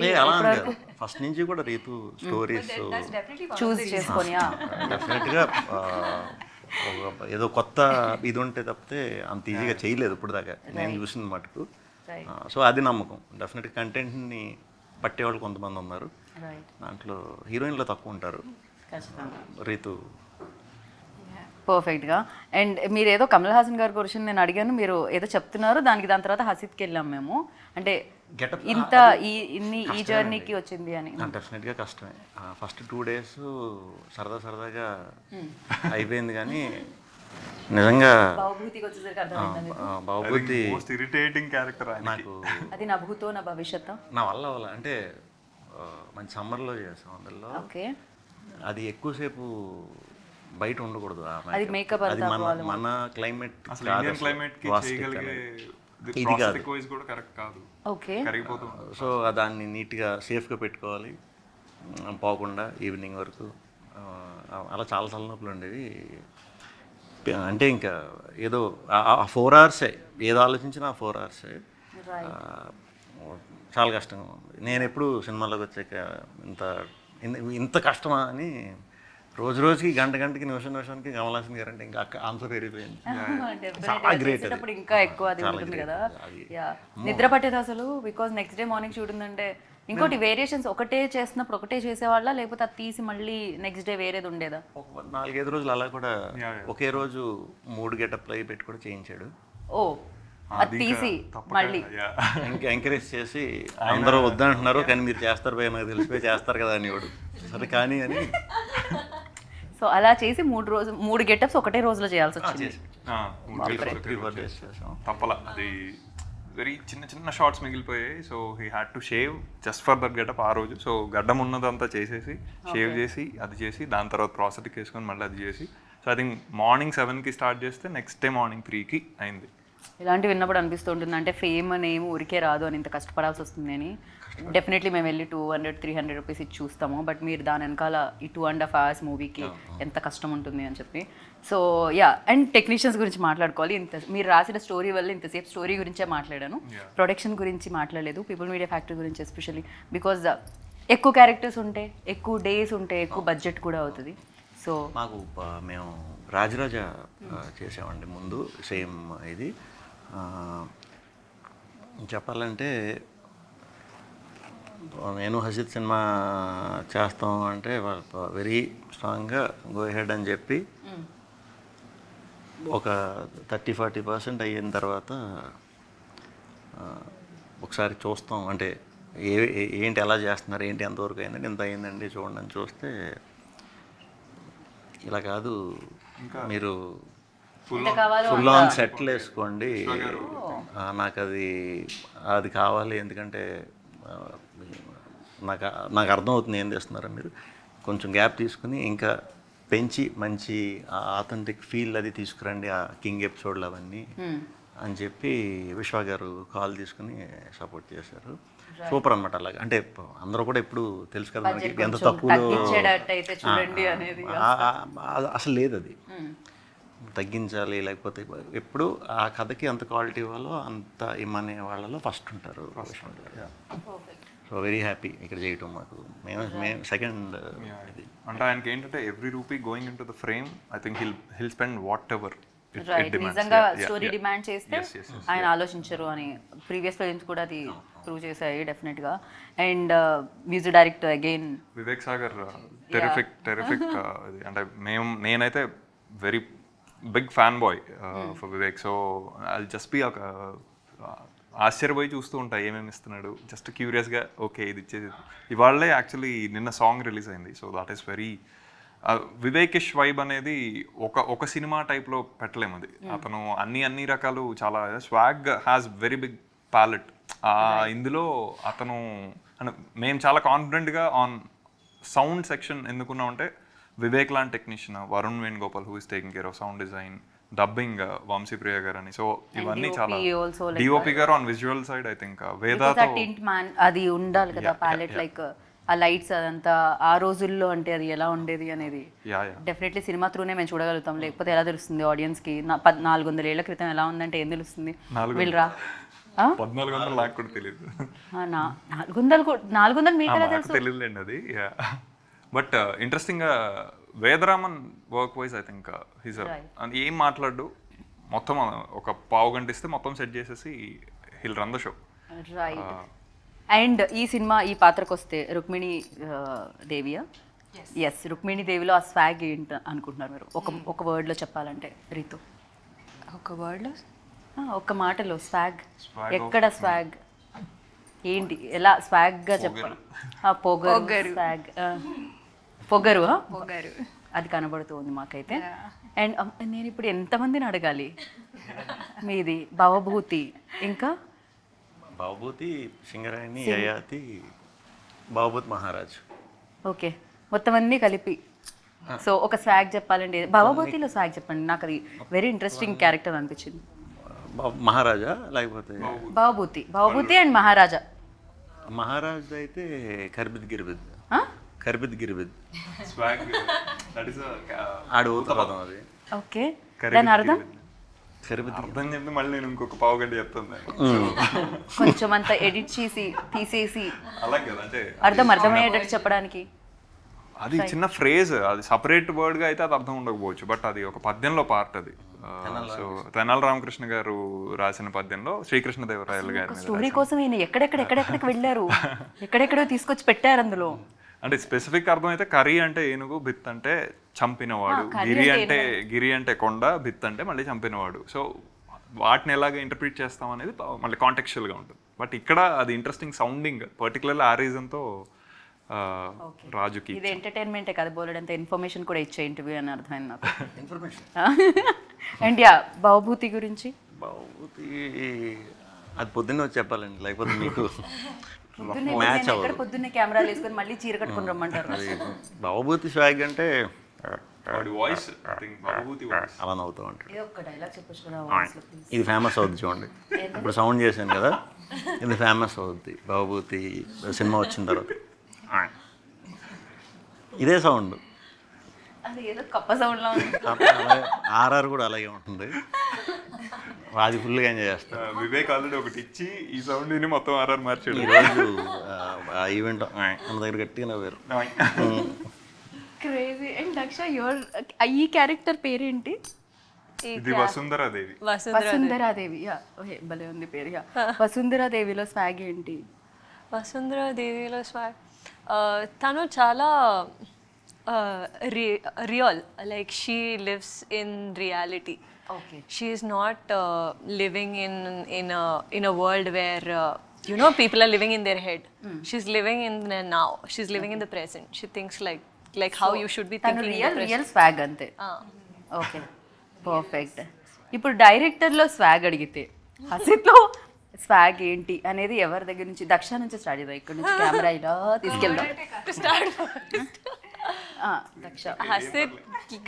ఫస్ట్ నుంచి కూడా రీతు స్టోరీస్ చూస్ చేసుకొని డెఫినెట్గా ఏదో కొత్త ఇది ఉంటే తప్పితే అంత ఈజీగా చేయలేదు ఇప్పుడు దాకా నేను చూసిన మటుకు. సో అది నమ్మకం. డెఫినెట్గా కంటెంట్ని పట్టేవాళ్ళు కొంతమంది ఉన్నారు, దాంట్లో హీరోయిన్లో తక్కువ ఉంటారు. రీతు పర్ఫెక్ట్గా. అండ్ మీరు ఏదో కమల్ హాసన్ గారి గురించి నేను అడిగాను, మీరు ఏదో చెప్తున్నారు, దాని తర్వాత హసీద్కి వెళ్ళాం మేము. అంటే ఇంత ఈ జర్నీకి వచ్చింది అని. డెఫినెట్గా కష్టమే. ఫస్ట్ 2 days సరదాగా అయిపోయింది, కానీ నిజంగా బాబుభూతికి వచ్చేసరికి అర్థమైంది బాబుబుద్ధి ఇరిటేటింగ్ క్యారెక్టర్ నాకు. అది నా భూతో నా భవిష్యత్తు. నా వల్ల అంటే మంచి సమ్మర్లో చేసాం అందులో. ఓకే. అది ఎక్కువసేపు బయట ఉండకూడదు. అది మేకప్ అది మన క్లైమేట్ క్లైమేట్ కి చేయగలిగే ఇది కాదు. వాయిస్ కూడా కరెక్ట్ కాదు. ఓకే. కరిగిపోతుంది. సో దాన్ని నీట్గా సేఫ్గా పెట్టుకోవాలి, పోకుండా ఈవినింగ్ వరకు. అలా చాలా తలనొప్పులు ఉండేవి. అంటే ఇంకా ఏదో 4 hours ఏదో ఆలోచించినా 4 hours చాలా కష్టంగా ఉంది. నేను ఎప్పుడు సినిమాలోకి వచ్చాక ఇంత కష్టమా అని రోజుకి గంటకి నిమిషానికి కమల్ హాసన్ గారు అంటే ఇంకా ఆన్సర్ పెరిగిపోయింది. చాలా గ్రేట్. ఇంకా ఎక్కువ అది ఉంటుంది కదా. నిద్ర పట్టేది అసలు, because next day morning shoot ఉందంటే. ఇంకోటి వేరియేషన్స్ ఒకటే చేస్తున్నప్పుడు ఒకటే చేసేవాళ్ళ, లేకపోతే అది తీసి మళ్ళీ నెక్స్ట్ డే వేరేది ఉండేదా? 4-5 రోజులు అలా కూడా ఒకే రోజు 3 గెటప్లు అవి పెట్టి కూడా చేయించాడు. ఓ, అది తీసి మళ్ళీ ఇంకా ఎంకరేజ్ చేసి అందరూ వద్దంటున్నారు కానీ మీరు చేస్తారు భయ, నాకు తెలిసిపోయి చేస్తారు కదా అని వాడు. సరే కానీ అని. సో అలా చేసి 3 గెటప్స్ ఒకటే రోజులో చేయాల్సి వచ్చింది. 3-4 days చేసాం. తప్పలా. అది వెరీ చిన్న షార్ట్స్ మిగిలిపోయాయి. So he had to shave just for that getup ఆ రోజు. సో గడ్డం ఉన్నదంతా చేసేసి షేవ్ చేసి అది చేసి దాని తర్వాత ప్రాసెస్కి వేసుకొని మళ్ళీ అది చేసి, సో ఐ థింక్ మార్నింగ్ 7కి స్టార్ట్ చేస్తే నెక్స్ట్ డే మార్నింగ్ 3కి అయింది. ఇలాంటివి విన్నప్పుడు అనిపిస్తుంటుంది, అంటే ఫేమ్ అనేమి ఊరికే రాదు అని, ఇంత కష్టపడాల్సి వస్తుంది అని. డెఫినెట్లీ మేము వెళ్ళి 200-300 రూపీస్ ఇచ్చి చూస్తాము, బట్ మీరు దాని వెనకాల ఈ 2.5 hours మూవీకి ఎంత కష్టం ఉంటుంది అని చెప్పి. సో అండ్ టెక్నీషియన్స్ గురించి మాట్లాడుకోవాలి. మీరు రాసిన స్టోరీ వల్ల ఇంతసేపు స్టోరీ గురించే మాట్లాడాను, ప్రొడక్షన్ గురించి మాట్లాడలేదు. పీపుల్ మీడియా ఫ్యాక్టరీ గురించి ఎస్పెషల్లీ బికాజ్ ఎక్కువ క్యారెక్టర్స్ ఉంటే, ఎక్కువ డేస్ ఉంటే, ఎక్కువ బడ్జెట్ కూడా అవుతుంది. సో మాకు మేము రాజరాజా చేసామండి ముందు, సేమ్ ఇది. చెప్పాలంటే నేను హసీద్ సినిమా చేస్తాం అంటే వెరీ స్ట్రాంగ్గా గో హెడ్ అని చెప్పి ఒక 30-40% అయిన తర్వాత ఒకసారి చూస్తాం, అంటే ఏంటి ఎలా చేస్తున్నారు, ఏంటి ఎంతవరకు అయిందండి, ఎంత అయిందండి చూడండి అని చూస్తే, ఇలా కాదు మీరు ఫుల్ ఆన్ సెట్లు వేసుకోండి, నాకు అది కావాలి, ఎందుకంటే నాకు అర్థమవుతుంది ఏం చేస్తున్నారో మీరు, కొంచెం గ్యాప్ తీసుకుని ఇంకా పెంచి మంచి ఆథెంటిక్ ఫీల్ అది తీసుకురండి ఆ కింగ్ ఎపిసోడ్లు అవన్నీ అని చెప్పి విశ్వ గారు కాల్ తీసుకుని సపోర్ట్ చేశారు. సూపర్ అనమాట. అలాగే అంటే అందరూ కూడా ఎప్పుడు తెలుసు కదా మనకి ఎంత తక్కువలో అసలు లేదు, అది తగ్గించాలి, లేకపోతే ఎప్పుడు ఆ కథకి ఎంత క్వాలిటీ ఇవ్వాలో అంత ఇమ్మనే వాళ్ళలో ఫస్ట్ ఉంటారు. సో వెరీ హ్యాపీ ఇక్కడ చేయటం మాకు. మేము సెకండ్ ఇది అంటే ఆయనకి ఏంటంటే every rupee going in to the frame, I think he'll spend what ever నిజంగా స్టోరీ డిమాండ్ చేస్తే ఆయన ఆలోచించరు అని ప్రీవియస్ ఫిల్మ్స్ కూడా అది ప్రూవ్ చేశాయి డెఫినెట్గా. And music director again Vivek Sagar, terrific. అంటే నేనైతే very big fan boy for Vivek. So I just be ఆశ్చర్యపోయి చూస్తూ ఉంటా ఏమేమి ఇస్తున్నాడు, జస్ట్ క్యూరియస్గా ఓకే ఇది ఇచ్చేది. ఇవాళే యాక్చువల్లీ నిన్న సాంగ్ రిలీజ్ అయింది. So that is very Vivekish vibe అనేది ఒక సినిమా టైప్లో పెట్టలేము. అది అతను అన్ని రకాలు చాలా swag has very big palette. ఇందులో అతను మేము చాలా కాన్ఫిడెంట్గా ఆన్ సౌండ్ సెక్షన్ ఎందుకున్నామంటే వివేక్ లాంటి technician, Varun Venugopal who is taking care of sound design, dubbing Vamshipriya garu అని. సో ఇవన్నీ చాలా DOP garu on visual side I think వేదాతో అది ఉండాలి కదా ప్యాలెట్, లైక్ ఆ లైట్స్ అదంతా ఆ రోజుల్లో అంటే అది ఎలా ఉండేది అనేది డెఫినెట్లీ సినిమా త్రూనే మేము చూడగలుగుతాం, లేకపోతే ఎలా తెలుస్తుంది ఆడియన్స్కి 400 ఏళ్ల క్రితం ఎలా ఉందంటే ఏం తెలుస్తుంది. వీళ్ళరా 1400 నాకు కూడా తెలియదు, 400 మీకు ఎలా తెలుసు తెలియదులేండి అది. బట్ ఇంట్రెస్టింగ్గా Vedaraman work wise I think his ఏం మాట్లాడు మొత్తం ఒక పావు గంట ఇస్తే మొత్తం సెట్ చేసేసి hill run the show. Right. And ఈ సినిమా ఈ పాత్రకు వస్తే రుక్మిణి దేవియా? ఎస్, రుక్మిణి దేవిలో ఆ స్వాగ్ ఏంటి అనుకుంటున్నారు మీరు? ఒక వర్డ్లో చెప్పాలంటే రీతు, ఒక వర్డ్లో ఒక్క మాటలో స్వాగ్ ఎక్కడ స్వాగ్ ఏంటి, ఎలా స్వాగ్గా చెప్పాలి? పొగరు, స్వాగ్, పొగరు, పొగరు అది కనబడుతుంది మాకైతే. అండ్ నేను ఇప్పుడు ఎంతమందిని అడగాలి? మీది భవభూతి, ఇంకా బాబూతి, సింగరాయని, యయాతి, బాబూత్ మహారాజ్. ఓకే, మొత్తం అన్నీ కలిపి. సో ఒక స్వాగ్ చెప్పాలంటే భవభూతిలో స్వాగ్ చెప్పండి, నాకు అది వెరీ ఇంట్రెస్టింగ్ క్యారెక్టర్ అనిపించింది. మహారాజా లేకపోతే భవభూతి అండ్ మహారాజా. మహారాజ్ అయితే కర్బిద్ గిర్బిద్, కర్బిద్ గిర్బిద్ ఆడు పదం అది. ఓకే, దాని అర్థం అర్థం చెప్పి మళ్ళీ నేను ఇంకొక పావు గంట చెప్తాను కొంచెం అంత ఎడిట్ చేసి తీసేసి అలాగే కదా, అంటే అర్థమయ్యేటట్టు చెప్పడానికి. అది చిన్న ఫ్రేజ్, అది సపరేట్ వర్డ్ గా అయితే అది అర్థం ఉండకపోవచ్చు, బట్ అది ఒక పద్యంలో పార్ట్ అది. సో తెనాలి రామకృష్ణ గారు రాసిన పద్యంలో శ్రీకృష్ణదేవరాయలు గారి మీద స్టోరీ కోసం ఈయన ఎక్కడెక్కడికి వెళ్ళారు, ఎక్కడెక్కడో తీసుకొచ్చి పెట్టారు అందులో. అంటే స్పెసిఫిక్ అర్థం అయితే కరి అంటే ఏనుగు, బిత్ అంటే చంపినవాడు, గిరి అంటే కొండ, బిత్ అంటే మళ్ళీ చంపినవాడు. సో వాటిని ఎలాగ ఇంటర్ప్రిట్ చేస్తాం అనేది మళ్ళీ కాంటెక్చువల్గా ఉంటుంది. బట్ ఇక్కడ అది ఇంట్రెస్టింగ్ సౌండింగ్, పర్టికులర్లీ ఆ రీజన్తో రాజుకి. ఇది ఎంటర్టైన్మెంటే కదా, బోలెడంత ఇన్ఫర్మేషన్ కూడా ఇచ్చే ఇంటర్వ్యూ అని అర్థమైంది నాకు. ఇన్ఫర్మేషన్. అండ్ యా, భవభూతి గురించి? భవభూతి అది పొద్దున్నే వచ్చి చెప్పాలండి, లేకపోతే మీకు పొద్దున్నే కెమెరాలు వేసుకొని మళ్ళీ చీర కట్టుకుని రమ్మంటారు. భవభూతి స్వాగ్ అంటే వాయిస్ అలా నవ్వుతూ ఉంటాడు. ఒక్క డైలాగ్ చెప్పొచ్చు. ఇది ఫేమస్ అవుద్ది చూడండి, ఇప్పుడు సౌండ్ చేశాను కదా, ఇది ఫేమస్ అవుద్ది భవభూతి సినిమా వచ్చిన తర్వాత. ఇదే సౌండ్, అది ఏదో కప్ప సౌండ్ లా ఉంది. ఆర్ఆర్ కూడా అలాగే ఉంటుంది, అది ఫుల్గా ఎంజాయ్ చేస్తాను. వివేక్ ఆల్రెడీ ఒకటి ఇచ్చి ఈ సౌండ్ ని మొత్తం ఆర్ఆర్ మార్చాడు. ఈరోజు ఈవెంట్ మన దగ్గర గట్టిగా నవ్వారు. క్రేజీ. అండ్ దక్ష, ఈ క్యారెక్టర్ పేరేంటి? ఇది వసుంధరాదేవి. వసుంధరాదేవి, యా, ఓకే, భలే ఉంది పేరు. యా, వసుంధరాదేవిలో స్వాగ్ ఏంటి? వసుంధరాదేవిలో స్వాగ్ తను చాలా real, like she lives in reality. Okay. She is not living in a world where you know people are living in their head. She's living in the now. She's living in the present. She thinks like how you should be thinking in the present. Real swag అంతే. Okay, perfect. ఇప్పుడు డైరెక్టర్లో swag అడిగితే హసిత్లో swag ఏంటి అనేది ఎవరి దగ్గర నుంచి? దక్ష నుంచి స్టార్ట్ చేద్దాం, ఇక్కడ నుంచి కెమెరా ఇలా తీసుకెళ్దాం. దక్ష, హసిత్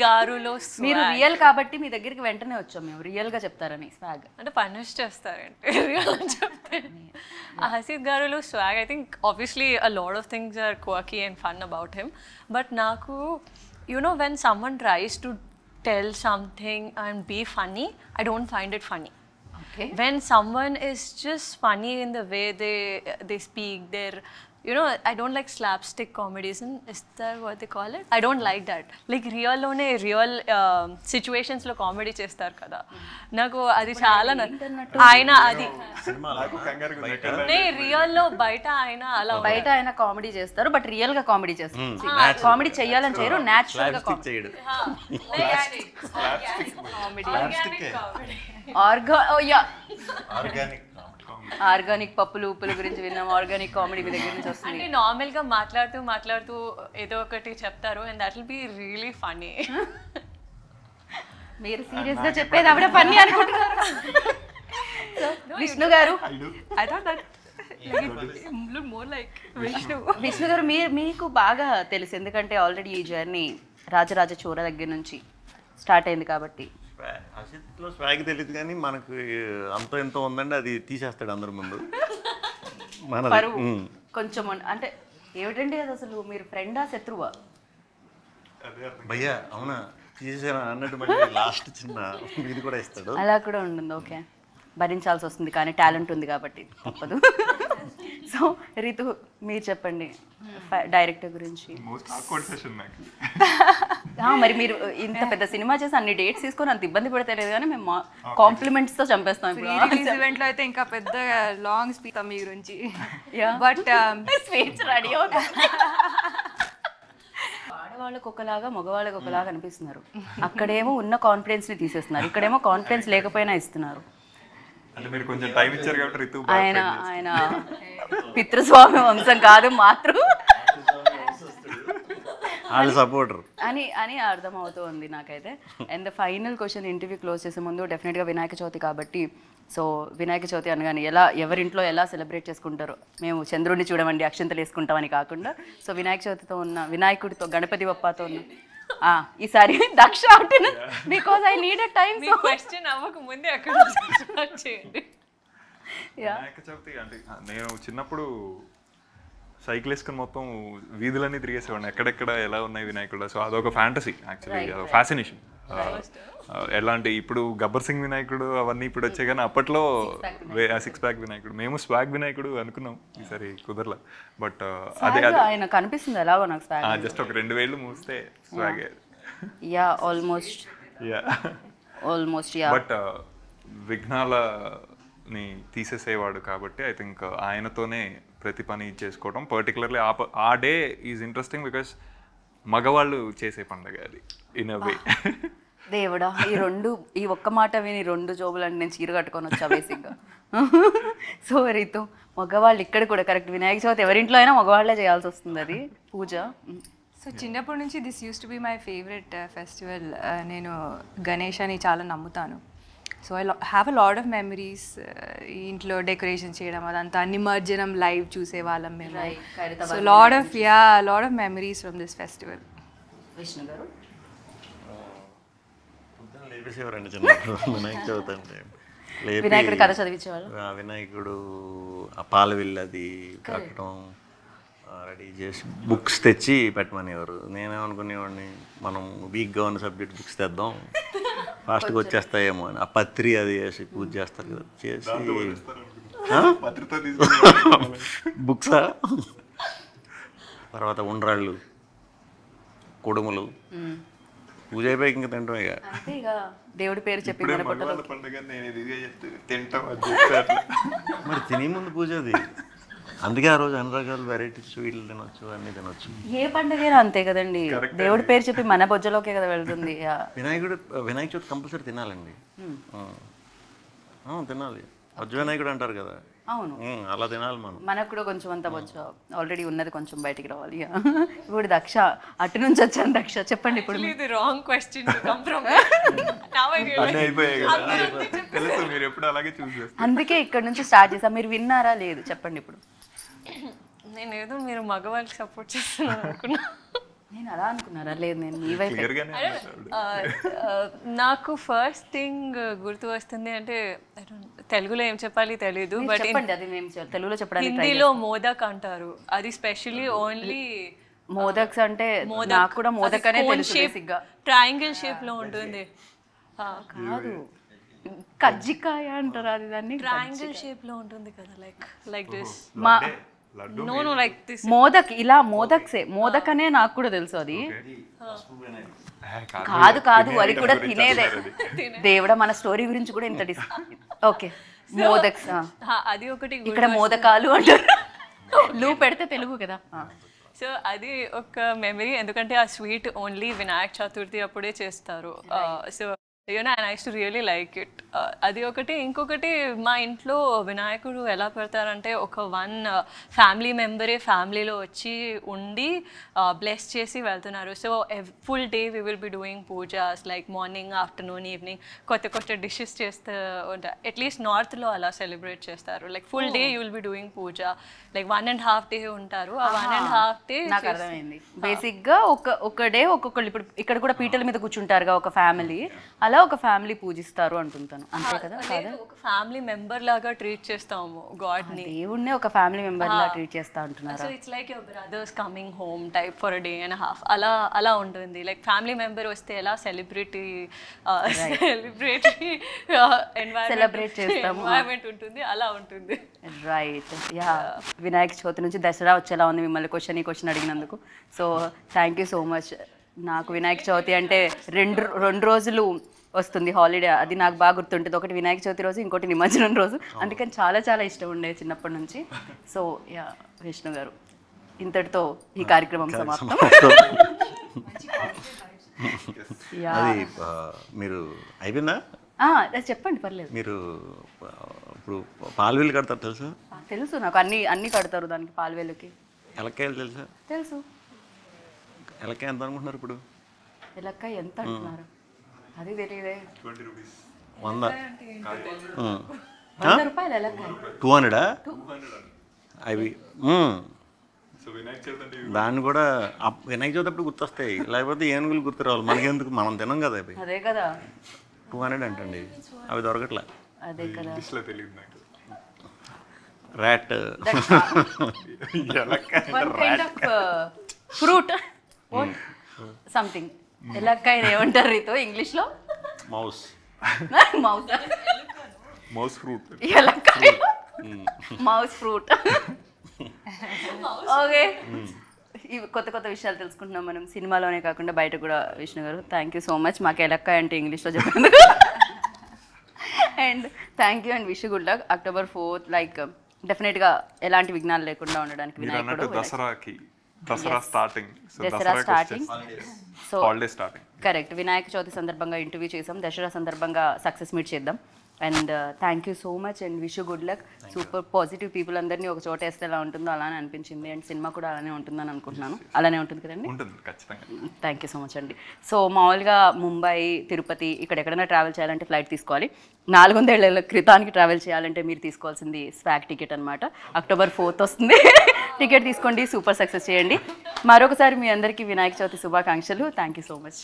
గారులో మీరు రియల్ కాబట్టి మీ దగ్గరికి వెంటనే వచ్చాం మేము, రియల్ గా చెప్తారని. స్వాగ్ అంటే పనిష్ చేస్తారంటే రియల్ చెప్తే. హసిత్ గారులో swag, I think obviously a lot of things are quirky and fun about him, but నాకు you know when someone tries to tell something and be funny, I don't find it funny. Okay. When someone is just funny in the way they speak, you know, I don't like slapstick comedies, is that what they call it? I don't like that. Like real situations lo comedy chestar kada, naku adi chaala aina adi ne real lo baita aina ala బయట ఆయన comedy చేస్తారు, but real గా comedy చేస్తారు. Comedy చెయ్యాలని చేయరు, natural గా comedy. Organic పప్పులు ఉప్పుల గురించి విన్నాం, ఆర్గానిక్ కామెడీ మీ దగ్గర నుంచి వస్తుంది. అంటే నార్మల్ గా మాట్లాడుతూ ఏదో ఒకటి చెప్తారు, and that will be really funny. మీరు సీరియస్ గా చెప్పేది ఆవిడ ఫన్నీ అనుకుంటున్నారు. విష్ణు గారు, I thought that look more like Vishnu గారు మీకు బాగా తెలుసు, ఎందుకంటే ఆల్రెడీ ఈ జర్నీ రాజరాజ చోర దగ్గర నుంచి స్టార్ట్ అయింది కాబట్టి. అసిత్లో స్వాగ్ తెలియదు కానీ మనకు అంతో ఎంతో ఉందండి, అది తీసేస్తాడు అందరి ముందు. కొంచెం అంటే ఏమిటండి అది, అసలు మీరు ఫ్రెండా శత్రువా? భయ్యా అవునా తీసేసాను అన్నట్టు మళ్ళీ లాస్ట్ చిన్న ఇది కూడా ఇస్తాడు. అలా కూడా ఉంటుంది. ఓకే, భరించాల్సి వస్తుంది కానీ టాలెంట్ ఉంది కాబట్టి తప్పదు. సో రితు మీరు చెప్పండి డైరెక్టర్ గురించి. మోస్ట్ ఆక్వర్డ్ సెషన్ నాకు. మరి మీరు ఇంత పెద్ద సినిమా చేసి అన్ని డేట్స్ తీసుకొని అంత ఇబ్బంది పడితే లేదు కానీ మేము కాంప్లిమెంట్స్ తో చంపేస్తాం రిలీజ్ ఈవెంట్ లో అయితే ఇంకా పెద్ద లాంగ్ స్పీచ్ మీ గురించి. బట్ స్పీచ్ రెడీ అవుతుంది. ఆడవాళ్ళకి ఒకలాగా మగవాళ్ళకి ఒకలాగా అనిపిస్తున్నారు. అక్కడేమో ఉన్న కాన్ఫిడెన్స్ ని తీసేస్తున్నారు, ఇక్కడేమో కాన్ఫిడెన్స్ లేకపోయినా ఇస్తున్నారు. అంటే మీరు కొంచెం టైం ఇచ్చారు కాబట్టి రితు ఆయన పితృస్వామి వంశం కాదు మాతృ వాళ్ళ సపోర్టర్ అని అర్థమవుతుంది నాకైతే. And the final question interview close చేసే ముందు డెఫినెట్గా వినాయక చవితి కాబట్టి, సో వినాయక చవితి అనగానే ఎవరింట్లో ఎలా సెలబ్రేట్ చేసుకుంటారో, మేము చంద్రుడిని చూడమండి అక్షంతలు వేసుకుంటామని కాకుండా, సో వినాయక చవితితో ఉన్న వినాయకుడితో గణపతి బప్పతో ఉన్న ఈసారి దక్ష అంటున్నా because I needed time. Question అవ్వక ముందే అక్కడ స్టార్ట్ చేయండి. వినాయక చవితి అంటే నేను చిన్నప్పుడు సైకిల్ వేసుకొని మొత్తం వీధులన్నీ తిరిగేసేవాడిని, ఎక్కడెక్కడ ఎలా ఉన్నాయి వినాయకుడు. సో అదొక ఫ్యాంటసీ యాక్చువల్లీ, ఫ్యాసినేషన్. ఎలా అంటే ఇప్పుడు గబ్బర్ సింగ్ వినాయకుడు అవన్నీ ఇప్పుడు వచ్చాయి, కానీ అప్పట్లో 6 ప్యాక్ వినాయకుడు, మేము స్వాగ్ వినాయకుడు అనుకున్నాం, ఈసారి కుదరలా. బట్ అదే ఆయన కనిపిస్తుంది ఎలాగో నాకు జస్ట్ ఒక 2 వేళ్ళు మూస్తే స్వాగ్. యా ఆల్మోస్ట్ బట్ విఘ్నాలని తీసేసేవాడు కాబట్టి ఐ థింక్ ఆయనతోనే ప్రతి పని చేసుకోవడం. పర్టికులర్లీ ఆ డే ఈజ్ ఇంట్రెస్టింగ్ బికాస్ మగవాళ్ళు చేసే పండుగ అది ఇన్ అ వే. దేవుడా, ఈ ఒక్క మాట విని 2 జోబులు అంటే నేను చీర కట్టుకొని వచ్చా బేసిక్గా. సో రీతు, మగవాళ్ళు ఇక్కడ కూడా కరెక్ట్ వినాయక చవితి ఎవరింట్లో అయినా మగవాళ్ళే చేయాల్సి వస్తుంది అది పూజ. సో చిన్నప్పటి నుంచి this use to be my favourite festival. నేను గణేశాన్ని చాలా నమ్ముతాను. So I have a lot of memories. ఇంట్లో డెకరేషన్ చేయడం అదంతా, నిమజ్జనం లైవ్ చూసేవాళ్ళం మేము. So lot of memories from this festival. Vishnu గారు లేపేసేవారండి చిన్నప్పుడు వినాయక చవితి అంటే. వినాయకుడు కథ చదివించేవాళ్ళు. వినాయకుడు ఆ పాల విల్లది కట్టడం రెడీ చేసి బుక్స్ తెచ్చి పెట్టమనేవారు. నేనేమనుకునేవాడిని, మనం వీక్గా ఉన్న సబ్జెక్ట్ బుక్స్ తెద్దాం ఫాస్ట్గా వచ్చేస్తాయేమో అని. ఆ పత్రి అది వేసి పూజ చేస్తారు కదా, చేసి బుక్సా, తర్వాత ఉండ్రాళ్ళు, కుడుములు, పూజ అయిపోయి ఇంకా తింటాం. ఇక దేవుడి పేరు చెప్పి మరి తినే ముందు పూజ అది. అందుకే ఆ రోజు అన్ని రకాల వెరైటీస్ స్వీట్లు తినొచ్చు, అన్ని తినొచ్చు. ఏ పండుగైనా అంతే కదండి, దేవుడి పేరు చెప్పి మన బొజ్జలోకే కదా వెళ్తుంది. వినాయక చవితి కంపల్సరీ తినాలండి. తినాలి. బొజ్జ వినాయకుడు అంటారు కదా, అవును అలా తినాలి మనం. మనకు కూడా కొంచెం అంతా బొజ్జ ఆల్రెడీ ఉన్నది కొంచెం బయటికి రావాలి. ఇప్పుడు దక్ష అటు నుంచి వచ్చాను. దక్ష చెప్పండి ఇప్పుడు. ఇది wrong question to come from. అన్నీ అయిపోయాయి కదా, తెలుసు మీరు ఎప్పుడు అలాగే చూస్ చేస్తారు. అందుకే ఇక్కడ నుంచి స్టార్ట్ చేసా. మీరు విన్నారా లేదు చెప్పండి ఇప్పుడు. నేను ఏదో మీరు మగవాళ్ళకి సపోర్ట్ చేస్తున్నారు అనుకున్నా. నేను అలా అనుకున్నారా? లేదు, నేను మీ వైపు. నాకు ఫస్ట్ థింగ్ గుర్తు వస్తుంది అంటే తెలుగులో ఏం చెప్పాలి తెలీదు, బట్ అది మేము తెలుగులో చెప్పడానికి హిందీలో మోదక్ అంటారు. అది స్పెషల్లీ ఓన్లీ మోదక్స్ అంటే నాకు కూడా మోదక్ అనే తెలుసు బేసిక్గా. ట్రయాంగిల్ షేప్ లో ఉంటుంది. కాదు, కజ్జికాయ అంటారు అది. దాన్ని ట్రయాంగిల్ షేప్ లో ఉంటుంది కదా, like this. Laddu like this modak, ఇలా మోదక్ అనే నాకు కూడా తెలుసు. అది కాదు అది కూడా తినేదే. దేవుడా, మన స్టోరీ గురించి కూడా ఇంత ఓకే. మోదక్స్ అది ఒకటి. ఇక్కడ మోదకాలు అంటారు. లూ పెడితే తెలుగు కదా. సో అది ఒక మెమరీ, ఎందుకంటే ఆ స్వీట్ ఓన్లీ వినాయక చతుర్థి అప్పుడే చేస్తారు. So and I used to really like it. అది ఒకటి. ఇంకొకటి, మా ఇంట్లో వినాయకుడు ఎలా పెడతారంటే ఒక ఫ్యామిలీ మెంబరే ఫ్యామిలీలో వచ్చి ఉండి బ్లెస్ చేసి వెళ్తున్నారు. So full day we will be doing pujas, like morning, afternoon, evening కొత్త డిషెస్ చేస్తూ ఉంటారు. అట్లీస్ట్ నార్త్లో అలా సెలబ్రేట్ చేస్తారు. Like full day you will be doing puja, like 1.5 day ఉంటారు. ఆ 1.5 day నాకు అర్థమైంది. బేసిక్గా ఒక డే ఒక్కొక్కళ్ళు. ఇప్పుడు ఇక్కడ కూడా పీటల మీద కూర్చుంటారుగా ఒక ఫ్యామిలీ, అలా ఒక ఫ్యామిలీ పూజిస్తారు అంటుంటాను, అంతే కదా? కాదా? ఒక ఫ్యామిలీ మెంబర్ లాగా ట్రీట్ చేస్తాము గాడ్ని. దేవుణ్ణే ఒక ఫ్యామిలీ మెంబర్ లా ట్రీట్ చేస్తా అంటున్నారు. So it's like your brothers coming home type for a day and half అలా ఉంటుంది. లైక్ ఫ్యామిలీ మెంబర్ వస్తే ఎలా సెలబ్రిటీ Celebrate చేస్తాము. ఎన్వైరన్మెంట్ ఉంటుంది, అలా ఉంటుంది. రైట్. యా, వినాయక చవితి నుంచి దసరా వచ్చేలా ఉంది మిమ్మల్ని క్వశ్చన్ అడిగినందుకు. So thank you so much. నాకు వినాయక చవితి అంటే రెండు రోజులు వస్తుంది హాలిడే, అది నాకు బాగా గుర్తుంటుంది. ఒకటి వినాయక చవితి రోజు, ఇంకోటి నిమజ్జనం రోజు. అందుకని చాలా చాలా ఇష్టం ఉండేది చిన్నప్పటి నుంచి. సో యా, విష్ణు గారు, ఇంతటితో ఈ కార్యక్రమం సమాప్తం. యా, అది మీరు అయిపోయిందా? చెప్పండి, పర్లేదు. మీరు ఇప్పుడు పాలవేలు కడతారు తెలుసా? తెలుసు నాకు, అన్ని కడతారు దానికి, పాలవేలుకి. ఎలక్కాయలు తెలుసా? తెలుసు. ఎలక్కాయ ఎంత అనుకుంటున్నారు ఇప్పుడు? ఎలక్కాయ ఎంత అంటున్నారు? అది తెలియదే. 20 రూపీస్. 100. 100 రూపాయలు ఎలక్కాయ. 200 అవి. సో వినాయక చవితి అంటే దాన్ని కూడా వినాయక చవితి అప్పుడు గుర్తొస్తాయి, లేకపోతే ఏనుగులు గుర్తు రావాలి మనకెందుకు, మనం తినం కదా అవి. అదే కదా. 200 అంటండి, అవి దొరకట్లా. అదే కదా. ఇంగ్లీష్లో తెలియదు నాకు. Rat. One kind of fruit, something. ఎలక్కాయ ఏమంటారు రీతో ఇంగ్లీష్లో? మౌస్. మౌస్. Mouse fruit. ఎలక్కాయ మౌస్ ఫ్రూట్. ఓకే, ఇవి కొత్త విషయాలు తెలుసుకుంటున్నాం మనం, సినిమాలోనే కాకుండా బయట కూడా. విష్ణు గారు, థ్యాంక్ యూ సో మచ్ మాకు ఎలక్కాయ అంటే ఇంగ్లీష్లో చెప్పండి. And thank you and wish good luck. October 4th like డెఫినెట్గా ఎలాంటి విఘ్నాలు లేకుండా ఉండడానికి మీరు వినాయకుడు. అన్నట్టు Dasara starting. So Dasara starting. So holiday starting. Correct. Vinayaka Chavithi సందర్భంగా ఇంటర్వ్యూ చేసాం, దసరా సందర్భంగా సక్సెస్ మీట్ చేద్దాం. And thank you so much and wish you good luck. Super positive people అందరినీ ఒక చోట వేస్తే ఎలా ఉంటుందో అలానే అనిపించింది. అండ్ సినిమా కూడా అలానే ఉంటుందని అనుకుంటున్నాను. అలానే ఉంటుంది కదండి? ఉంటుంది ఖచ్చితంగా. థ్యాంక్ యూ సో మచ్ అండి. సో మామూలుగా ముంబై, తిరుపతి ఇక్కడ ఎక్కడైనా ట్రావెల్ చేయాలంటే ఫ్లైట్ తీసుకోవాలి. 400 ఏళ్ల క్రితానికి ట్రావెల్ చేయాలంటే మీరు తీసుకోవాల్సింది స్వాగ్ టికెట్ అనమాట. October 4th వస్తుంది. టికెట్ తీసుకోండి, సూపర్ సక్సెస్ చేయండి. మరొకసారి మీ అందరికీ వినాయక చవితి శుభాకాంక్షలు. Thank you so much.